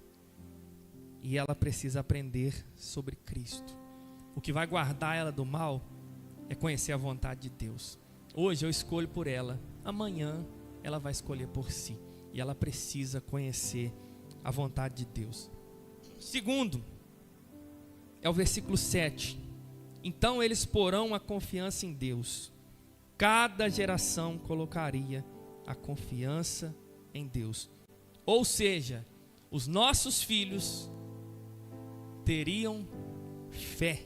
E ela precisa aprender sobre Cristo. O que vai guardar ela do mal é conhecer a vontade de Deus. Hoje eu escolho por ela, amanhã ela vai escolher por si. E ela precisa conhecer a vontade de Deus. Segundo, é o versículo 7. Então eles porão a confiança em Deus. Cada geração colocaria a confiança em Deus. Ou seja, os nossos filhos teriam fé.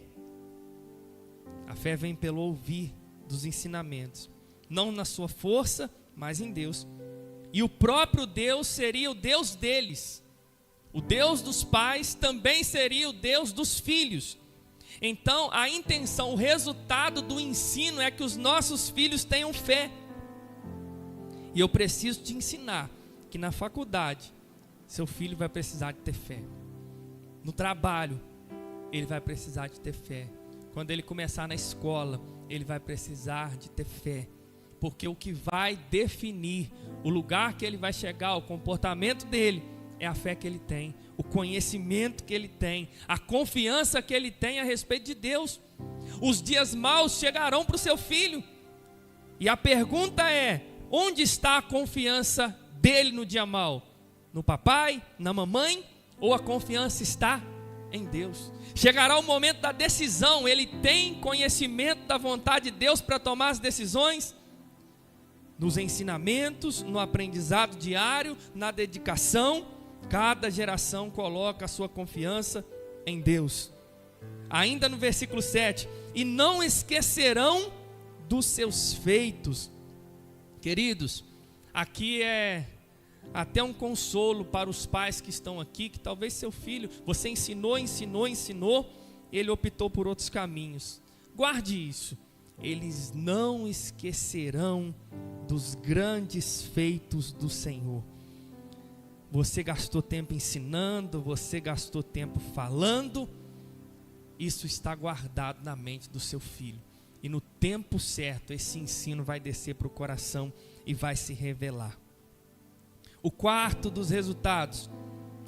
A fé vem pelo ouvir dos ensinamentos, não na sua força, mas em Deus. E o próprio Deus seria o Deus deles. O Deus dos pais também seria o Deus dos filhos. Então a intenção, o resultado do ensino é que os nossos filhos tenham fé. E eu preciso te ensinar que na faculdade seu filho vai precisar de ter fé. No trabalho ele vai precisar de ter fé. Quando ele começar na escola ele vai precisar de ter fé. Porque o que vai definir o lugar que ele vai chegar, o comportamento dele, é a fé que ele tem, o conhecimento que ele tem, a confiança que ele tem a respeito de Deus. Os dias maus chegarão para o seu filho. E a pergunta é, onde está a confiança dele no dia mau? No papai, na mamãe, ou a confiança está em Deus? Chegará o momento da decisão, ele tem conhecimento da vontade de Deus para tomar as decisões? Nos ensinamentos, no aprendizado diário, na dedicação, cada geração coloca a sua confiança em Deus. Ainda no versículo 7, e não esquecerão dos seus feitos. Queridos, aqui é até um consolo para os pais que estão aqui, que talvez seu filho, você ensinou, ele optou por outros caminhos. Guarde isso. Eles não esquecerão dos grandes feitos do Senhor. Você gastou tempo ensinando, você gastou tempo falando, isso está guardado na mente do seu filho. E no tempo certo, esse ensino vai descer para o coração e vai se revelar. O quarto dos resultados,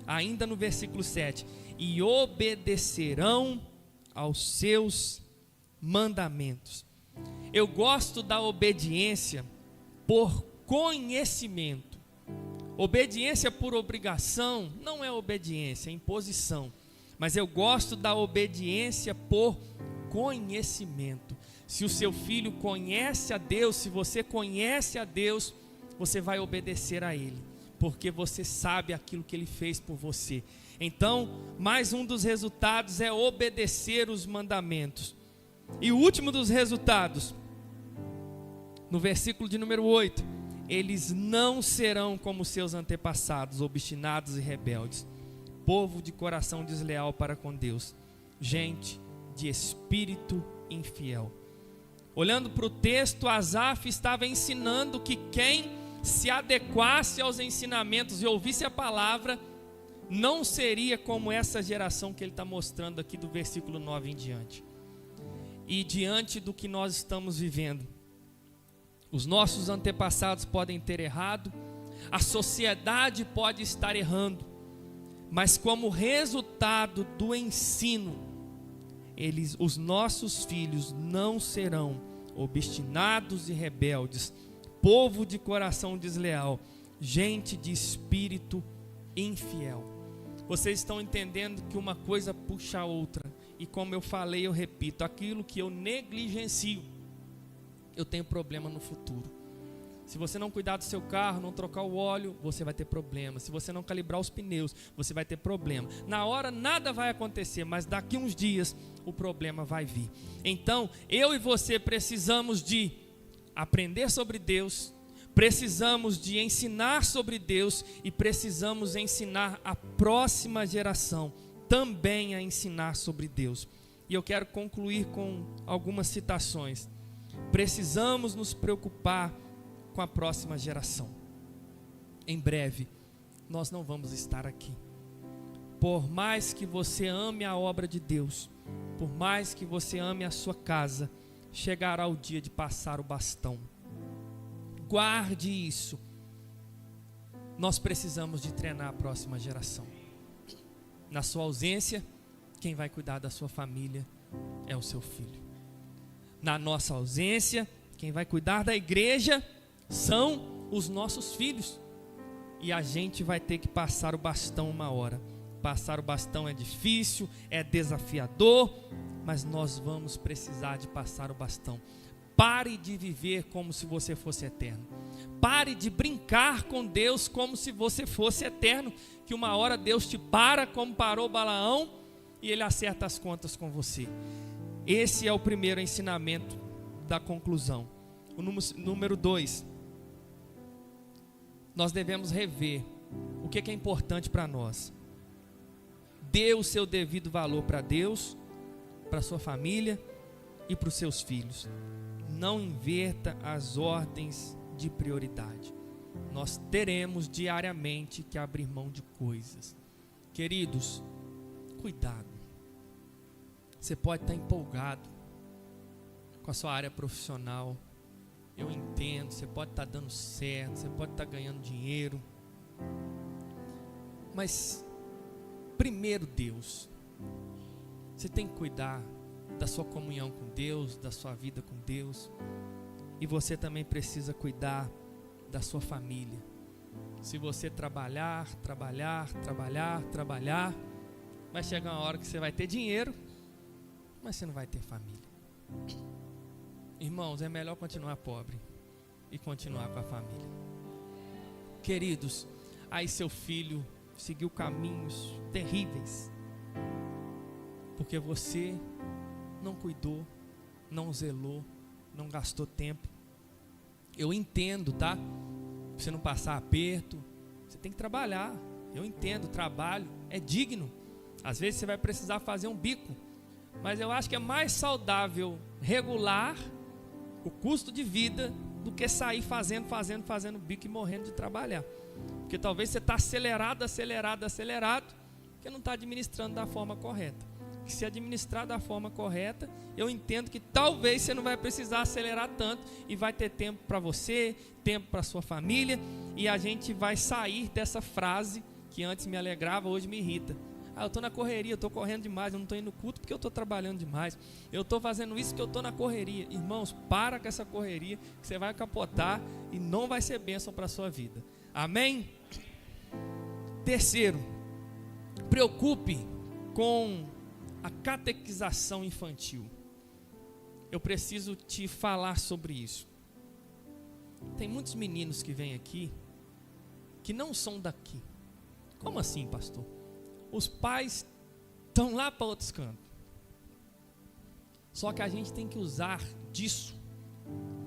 ainda no versículo 7, e obedecerão aos seus mandamentos. Eu gosto da obediência por conhecimento. Obediência por obrigação não é obediência, é imposição. Mas eu gosto da obediência por conhecimento. Se o seu filho conhece a Deus, se você conhece a Deus, você vai obedecer a Ele. porque você sabe aquilo que Ele fez por você. Então, mais um dos resultados é obedecer os mandamentos. E o último dos resultados, no versículo de número 8, eles não serão como seus antepassados, obstinados e rebeldes, povo de coração desleal para com Deus, gente de espírito infiel. Olhando para o texto, Asaf estava ensinando que quem se adequasse aos ensinamentos e ouvisse a palavra, não seria como essa geração que ele está mostrando aqui do versículo 9 em diante. E diante do que nós estamos vivendo, os nossos antepassados podem ter errado, a sociedade pode estar errando, mas como resultado do ensino, os nossos filhos não serão obstinados e rebeldes, povo de coração desleal, gente de espírito infiel. Vocês estão entendendo que uma coisa puxa a outra. E como eu falei, eu repito, aquilo que eu negligencio, eu tenho problema no futuro. Se você não cuidar do seu carro, não trocar o óleo, você vai ter problema. Se você não calibrar os pneus, você vai ter problema. Na hora nada vai acontecer, mas daqui uns dias o problema vai vir. Então, eu e você precisamos de aprender sobre Deus, precisamos de ensinar sobre Deus e precisamos ensinar a próxima geração também a ensinar sobre Deus. E eu quero concluir com algumas citações. Precisamos nos preocupar com a próxima geração. Em breve, nós não vamos estar aqui. Por mais que você ame a obra de Deus, por mais que você ame a sua casa, chegará o dia de passar o bastão. Guarde isso. Nós precisamos de treinar a próxima geração. Na sua ausência, quem vai cuidar da sua família é o seu filho. Na nossa ausência, quem vai cuidar da igreja são os nossos filhos. E a gente vai ter que passar o bastão uma hora. Passar o bastão é difícil, é desafiador, mas nós vamos precisar de passar o bastão. Pare de viver como se você fosse eterno. Pare de brincar com Deus como se você fosse eterno. Que uma hora Deus te para, como parou Balaão, e Ele acerta as contas com você. Esse é o primeiro ensinamento da conclusão. O número 2. Nós devemos rever o que é importante para nós. Dê o seu devido valor para Deus, para sua família e para os seus filhos. Não inverta as ordens de prioridade. Nós teremos diariamente que abrir mão de coisas. Queridos, cuidado. Você pode estar empolgado com a sua área profissional. Eu entendo, você pode estar dando certo, você pode estar ganhando dinheiro. Mas, primeiro Deus. Você tem que cuidar da sua comunhão com Deus, da sua vida com Deus. E você também precisa cuidar da sua família. Se você trabalhar, vai chegar uma hora que você vai ter dinheiro, mas você não vai ter família. Irmãos, é melhor continuar pobre e continuar com a família. Queridos, aí seu filho seguiu caminhos terríveis, porque você não cuidou, não zelou, não gastou tempo. Eu entendo, tá? Você não passar aperto, você tem que trabalhar. Eu entendo, trabalho é digno. Às vezes você vai precisar fazer um bico, mas eu acho que é mais saudável regular o custo de vida do que sair fazendo bico e morrendo de trabalhar. Porque talvez você está acelerado, porque não está administrando da forma correta. Que se administrar da forma correta, eu entendo que talvez você não vai precisar acelerar tanto e vai ter tempo para você, tempo para sua família, e a gente vai sair dessa frase que antes me alegrava, hoje me irrita. Eu estou na correria, eu estou correndo demais, eu não estou indo no culto porque eu estou trabalhando demais, eu estou fazendo isso porque eu estou na correria. Irmãos, para com essa correria, que você vai capotar e não vai ser bênção para a sua vida. Amém? Terceiro, preocupe com a catequização infantil. Eu preciso te falar sobre isso. Tem muitos meninos que vêm aqui que não são daqui. Como assim, pastor? Os pais estão lá para outros cantos. Só que a gente tem que usar disso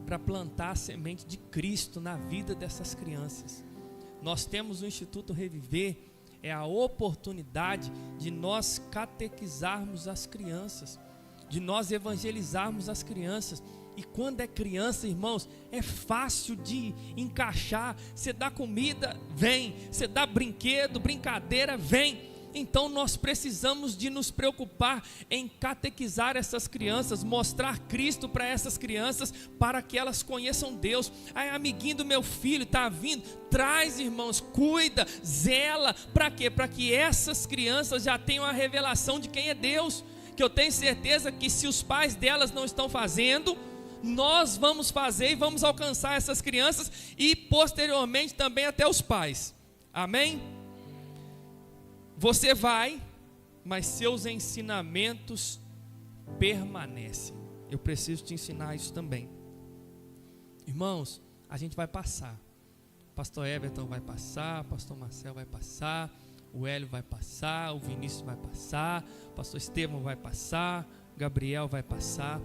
para plantar a semente de Cristo na vida dessas crianças. Nós temos o Instituto Reviver, é a oportunidade de nós catequizarmos as crianças, de nós evangelizarmos as crianças. E quando é criança, irmãos, é fácil de encaixar. Você dá comida, vem. Você dá brinquedo, brincadeira, vem. Então nós precisamos de nos preocupar em catequizar essas crianças, mostrar Cristo para essas crianças, para que elas conheçam Deus. Aí, amiguinho do meu filho está vindo, traz, irmãos, cuida, zela. Para quê? Para que essas crianças já tenham a revelação de quem é Deus. Que eu tenho certeza que se os pais delas não estão fazendo, nós vamos fazer e vamos alcançar essas crianças e posteriormente também até os pais. Amém? Você vai, mas seus ensinamentos permanecem. Eu preciso te ensinar isso também. Irmãos, a gente vai passar. Pastor Everton vai passar, Pastor Marcel vai passar, o Hélio vai passar, o Vinícius vai passar, Pastor Estevão vai passar, Gabriel vai passar.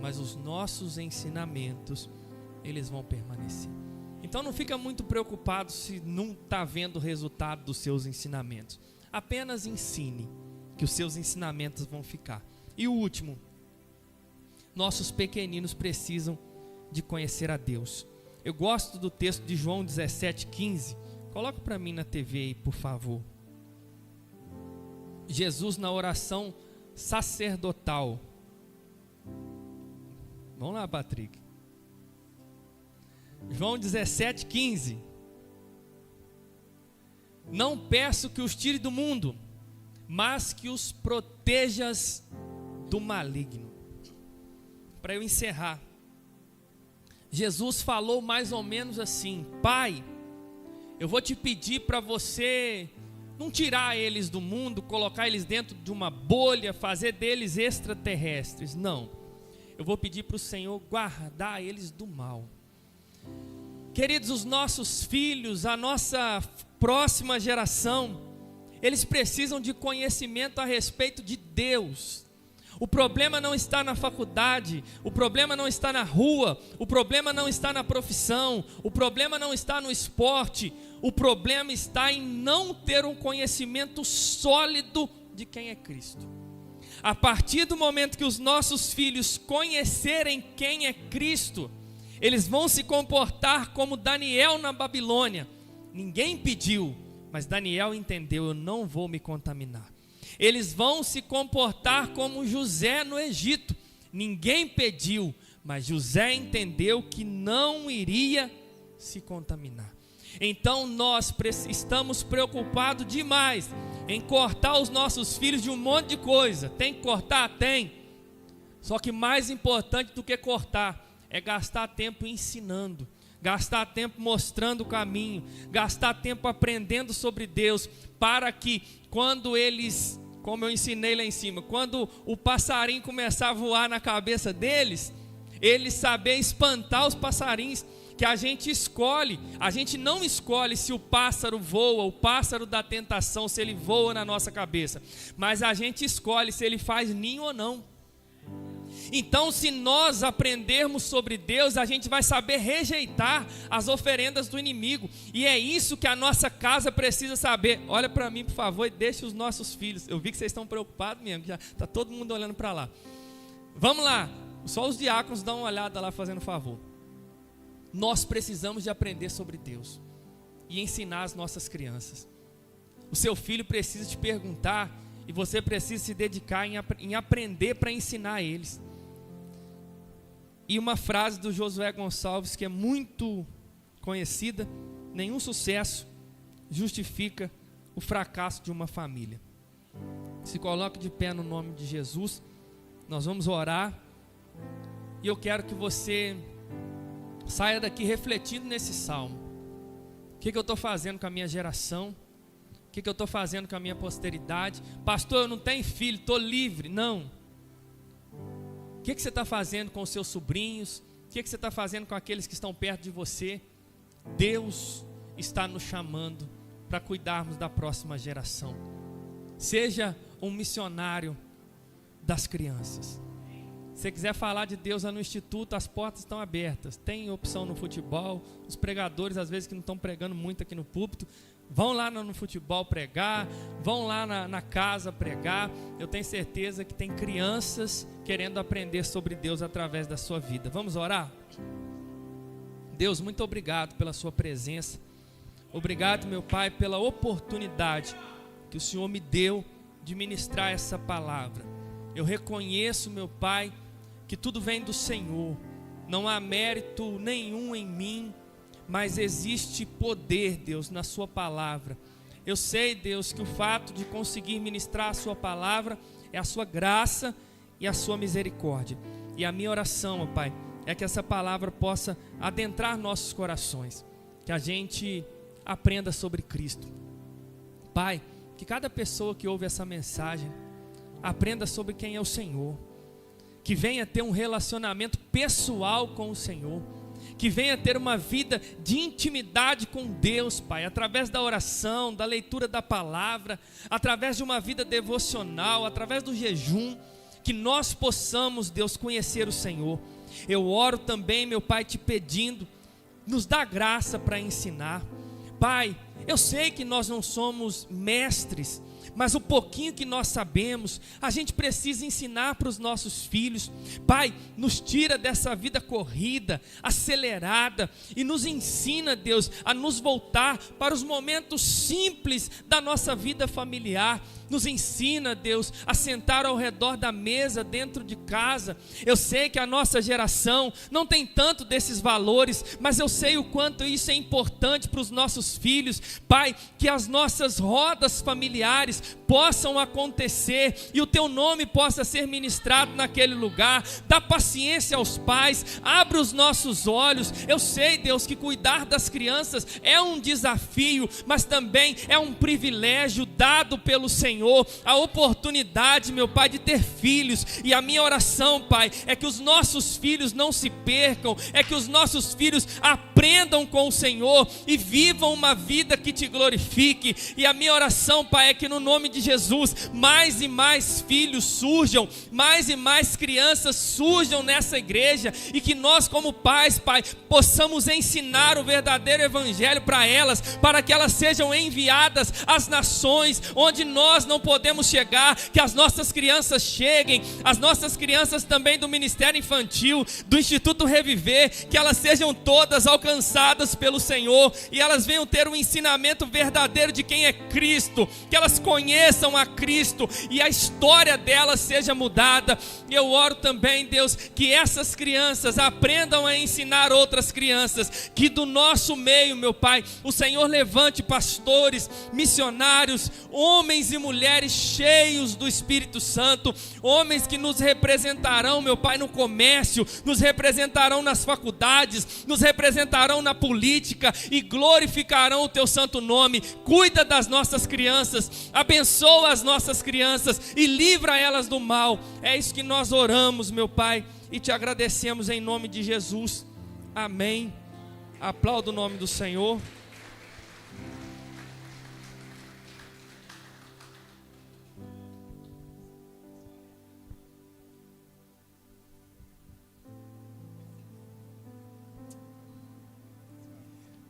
Mas os nossos ensinamentos, eles vão permanecer. Então não fica muito preocupado se não está vendo o resultado dos seus ensinamentos. Apenas ensine, que os seus ensinamentos vão ficar. E o último, nossos pequeninos precisam de conhecer a Deus. Eu gosto do texto de João 17,15. Coloca para mim na TV aí, por favor. Jesus na oração sacerdotal. Vamos lá, Patrick. João 17,15. Não peço que os tire do mundo, mas que os protejas do maligno. Para eu encerrar, Jesus falou mais ou menos assim: Pai, eu vou te pedir para você não tirar eles do mundo, colocar eles dentro de uma bolha, fazer deles extraterrestres. Não, eu vou pedir para o Senhor guardar eles do mal. Queridos, os nossos filhos, a nossa próxima geração, eles precisam de conhecimento a respeito de Deus. O problema não está na faculdade, o problema não está na rua, o problema não está na profissão, o problema não está no esporte, o problema está em não ter um conhecimento sólido de quem é Cristo. A partir do momento que os nossos filhos conhecerem quem é Cristo, eles vão se comportar como Daniel na Babilônia. Ninguém pediu, mas Daniel entendeu: eu não vou me contaminar. Eles vão se comportar como José no Egito. Ninguém pediu, mas José entendeu que não iria se contaminar. Então nós estamos preocupados demais em cortar os nossos filhos de um monte de coisa. Tem que cortar? Tem. Só que mais importante do que cortar é gastar tempo ensinando, gastar tempo mostrando o caminho, gastar tempo aprendendo sobre Deus, para que quando eles, como eu ensinei lá em cima, quando o passarinho começar a voar na cabeça deles, eles saber espantar os passarinhos, que a gente escolhe. A gente não escolhe se o pássaro voa, o pássaro da tentação, se ele voa na nossa cabeça, mas a gente escolhe se ele faz ninho ou não. Então, se nós aprendermos sobre Deus, a gente vai saber rejeitar as oferendas do inimigo. E é isso que a nossa casa precisa saber. Olha para mim, por favor, e deixe os nossos filhos. Eu vi que vocês estão preocupados mesmo, já está todo mundo olhando para lá. Vamos lá, só os diáconos dão uma olhada lá fazendo favor. Nós precisamos de aprender sobre Deus e ensinar as nossas crianças. O seu filho precisa te perguntar e você precisa se dedicar em aprender para ensinar eles. E uma frase do Josué Gonçalves que é muito conhecida: nenhum sucesso justifica o fracasso de uma família. Se coloque de pé no nome de Jesus. Nós vamos orar. E eu quero que você saia daqui refletindo nesse salmo. O que eu estou fazendo com a minha geração? O que eu estou fazendo com a minha posteridade? Pastor, eu não tenho filho, estou livre. Não. O que você está fazendo com os seus sobrinhos? O que você está fazendo com aqueles que estão perto de você? Deus está nos chamando para cuidarmos da próxima geração. Seja um missionário das crianças. Se você quiser falar de Deus lá no instituto, as portas estão abertas. Tem opção no futebol. Os pregadores, às vezes, que não estão pregando muito aqui no púlpito, vão lá no futebol pregar, vão lá na casa pregar. Eu tenho certeza que tem crianças querendo aprender sobre Deus através da sua vida. Vamos orar? Deus, muito obrigado pela sua presença. Obrigado, meu Pai, pela oportunidade que o Senhor me deu de ministrar essa palavra. Eu reconheço, meu Pai, que tudo vem do Senhor. Não há mérito nenhum em mim, mas existe poder, Deus, na sua palavra. Eu sei, Deus, que o fato de conseguir ministrar a sua palavra é a sua graça e a sua misericórdia. E a minha oração, ó Pai, é que essa palavra possa adentrar nossos corações, que a gente aprenda sobre Cristo. Pai, que cada pessoa que ouve essa mensagem aprenda sobre quem é o Senhor, que venha ter um relacionamento pessoal com o Senhor, que venha ter uma vida de intimidade com Deus, Pai, através da oração, da leitura da palavra, através de uma vida devocional, através do jejum, que nós possamos, Deus, conhecer o Senhor. Eu oro também, meu Pai, te pedindo, nos dá graça para ensinar. Pai, eu sei que nós não somos mestres, mas o pouquinho que nós sabemos, a gente precisa ensinar para os nossos filhos. Pai, nos tira dessa vida corrida, acelerada, e nos ensina, Deus, a nos voltar para os momentos simples da nossa vida familiar. Nos ensina, Deus, a sentar ao redor da mesa dentro de casa. Eu sei que a nossa geração não tem tanto desses valores, mas eu sei o quanto isso é importante para os nossos filhos. Pai, que as nossas rodas familiares possam acontecer e o teu nome possa ser ministrado naquele lugar. Dá paciência aos pais, abre os nossos olhos. Eu sei, Deus, que cuidar das crianças é um desafio, mas também é um privilégio dado pelo Senhor. A oportunidade, meu Pai, de ter filhos. E a minha oração, Pai, é que os nossos filhos não se percam, é que os nossos filhos aprendam com o Senhor e vivam uma vida que te glorifique. E a minha oração, Pai, é que no nome de Jesus, mais e mais filhos surjam, mais e mais crianças surjam nessa igreja, e que nós como pais, Pai, possamos ensinar o verdadeiro evangelho para elas, para que elas sejam enviadas às nações onde nós não podemos chegar, que as nossas crianças cheguem, as nossas crianças também do Ministério Infantil, do Instituto Reviver, que elas sejam todas alcançadas pelo Senhor, e elas venham ter um ensinamento verdadeiro de quem é Cristo, que elas conheçam a Cristo, e a história delas seja mudada. E eu oro também, Deus, que essas crianças aprendam a ensinar outras crianças, que do nosso meio, meu Pai, o Senhor levante pastores, missionários, homens e mulheres cheios do Espírito Santo, homens que nos representarão, meu Pai, no comércio, nos representarão nas faculdades, nos representarão na política e glorificarão o teu santo nome. Cuida das nossas crianças, abençoa as nossas crianças e livra elas do mal. É isso que nós oramos, meu Pai, e te agradecemos em nome de Jesus. Amém. Aplauda o nome do Senhor.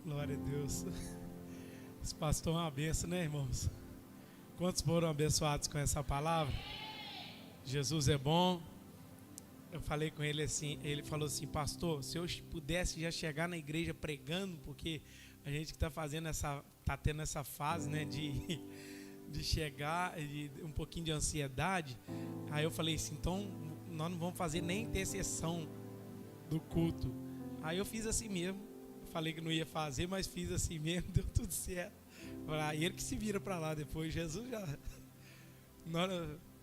Glória a Deus. Esse pastor é uma benção, né, irmãos? Quantos foram abençoados com essa palavra? Jesus é bom. Eu falei com ele assim, ele falou assim: pastor, se eu pudesse já chegar na igreja pregando, porque a gente que está fazendo está tendo essa fase, né, de chegar, de um pouquinho de ansiedade. Aí eu falei assim: então nós não vamos fazer nem intercessão do culto. Aí eu fiz assim mesmo. Falei que não ia fazer, mas fiz assim mesmo, deu tudo certo. E ele que se vira para lá depois. Jesus já...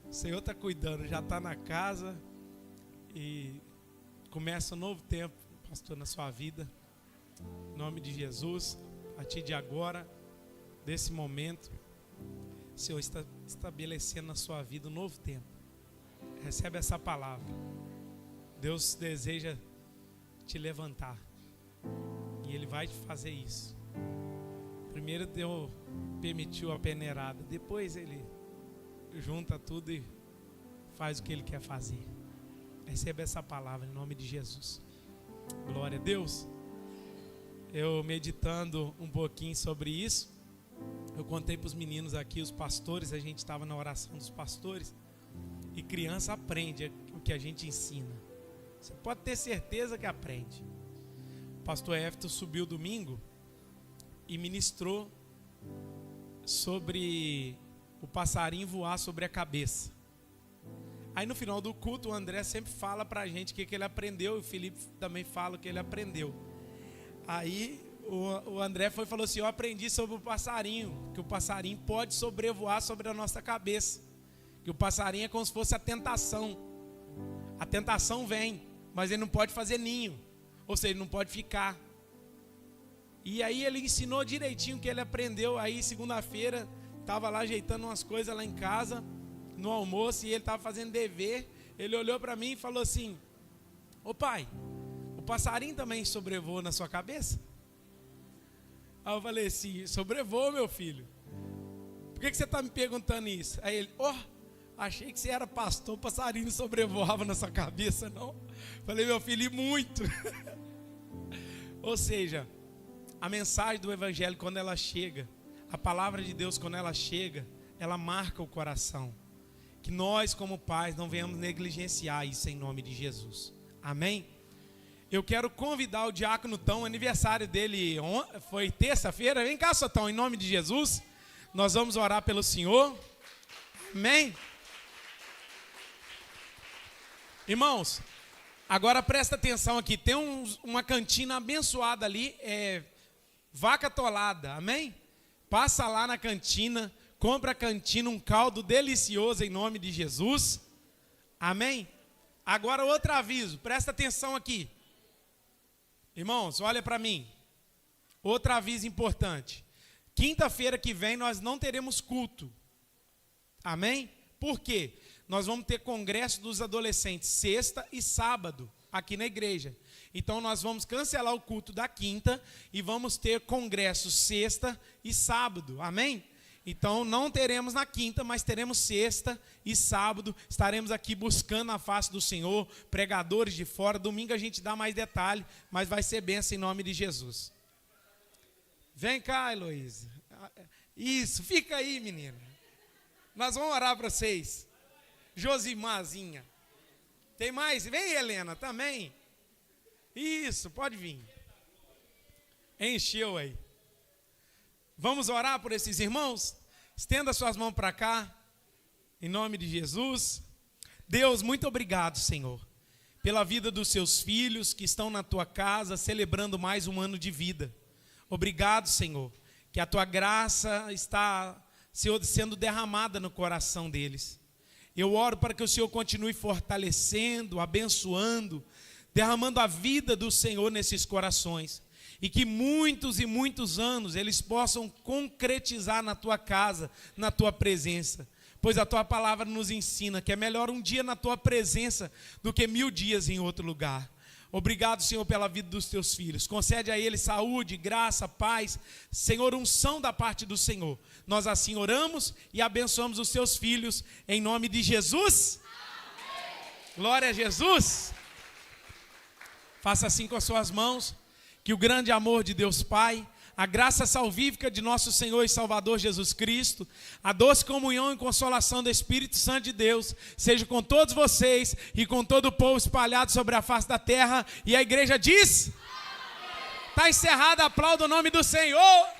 O Senhor está cuidando, já está na casa. E começa um novo tempo, pastor, na sua vida. Em nome de Jesus, a partir de agora, desse momento, o Senhor está estabelecendo na sua vida um novo tempo. Recebe essa palavra. Deus deseja te levantar. E Ele vai te fazer isso. Primeiro permitiu a peneirada, depois ele junta tudo e faz o que ele quer fazer. Receba essa palavra em nome de Jesus. Glória a Deus. Eu meditando um pouquinho sobre isso, eu contei para os meninos aqui, os pastores, a gente estava na oração dos pastores, e criança aprende o que a gente ensina. Você pode ter certeza que aprende. O pastor Éfito subiu domingo e ministrou sobre o passarinho voar sobre a cabeça. Aí no final do culto o André sempre fala pra gente o que ele aprendeu, e o Felipe também fala o que ele aprendeu. Aí o André falou assim: eu aprendi sobre o passarinho, que o passarinho pode sobrevoar sobre a nossa cabeça, que o passarinho é como se fosse a tentação. A tentação vem, mas ele não pode fazer ninho, ou seja, ele não pode ficar. E aí ele ensinou direitinho o que ele aprendeu. Aí segunda-feira estava lá ajeitando umas coisas lá em casa, no almoço, e ele estava fazendo dever. Ele olhou para mim e falou assim: ô pai, o passarinho também sobrevoa na sua cabeça? Aí eu falei assim: sobrevoa, meu filho. Por que você está me perguntando isso? Aí ele: achei que você era pastor, o passarinho não sobrevoava na sua cabeça, não. Falei: meu filho, e muito. Ou seja, a mensagem do evangelho, quando ela chega, a palavra de Deus, quando ela chega, ela marca o coração. Que nós, como pais, não venhamos negligenciar isso em nome de Jesus. Amém? Eu quero convidar o diácono Tão, aniversário dele foi terça-feira. Vem cá, seu Tão, em nome de Jesus. Nós vamos orar pelo Senhor. Amém? Irmãos, agora presta atenção aqui. Tem uma cantina abençoada ali, Vaca Atolada, amém? Passa lá na cantina, compra a cantina, um caldo delicioso em nome de Jesus, amém? Agora outro aviso, presta atenção aqui. Irmãos, olha para mim, outro aviso importante. Quinta-feira que vem nós não teremos culto, amém? Por quê? Nós vamos ter congresso dos adolescentes sexta e sábado aqui na igreja. Então nós vamos cancelar o culto da quinta e vamos ter congresso sexta e sábado, amém? Então não teremos na quinta, mas teremos sexta e sábado. Estaremos aqui buscando a face do Senhor, pregadores de fora. Domingo a gente dá mais detalhe, mas vai ser bênção em nome de Jesus. Vem cá, Heloísa. Isso, fica aí, menina. Nós vamos orar para vocês. Josimazinha. Tem mais? Vem, Helena, também. Isso, pode vir. Encheu aí. Vamos orar por esses irmãos? Estenda suas mãos para cá, em nome de Jesus. Deus, muito obrigado, Senhor, pela vida dos seus filhos que estão na tua casa, celebrando mais um ano de vida. Obrigado, Senhor, que a tua graça está sendo derramada no coração deles. Eu oro para que o Senhor continue fortalecendo, abençoando, derramando a vida do Senhor nesses corações. E que muitos e muitos anos eles possam concretizar na tua casa, na tua presença. Pois a tua palavra nos ensina que é melhor um dia na tua presença do que 1000 dias em outro lugar. Obrigado, Senhor, pela vida dos teus filhos. Concede a eles saúde, graça, paz. Senhor, unção da parte do Senhor. Nós assim oramos e abençoamos os teus filhos em nome de Jesus. Amém. Glória a Jesus. Faça assim com as suas mãos. Que o grande amor de Deus Pai, a graça salvífica de nosso Senhor e Salvador Jesus Cristo, a doce comunhão e consolação do Espírito Santo de Deus, seja com todos vocês e com todo o povo espalhado sobre a face da terra. E a igreja diz: está encerrada, aplauda o nome do Senhor.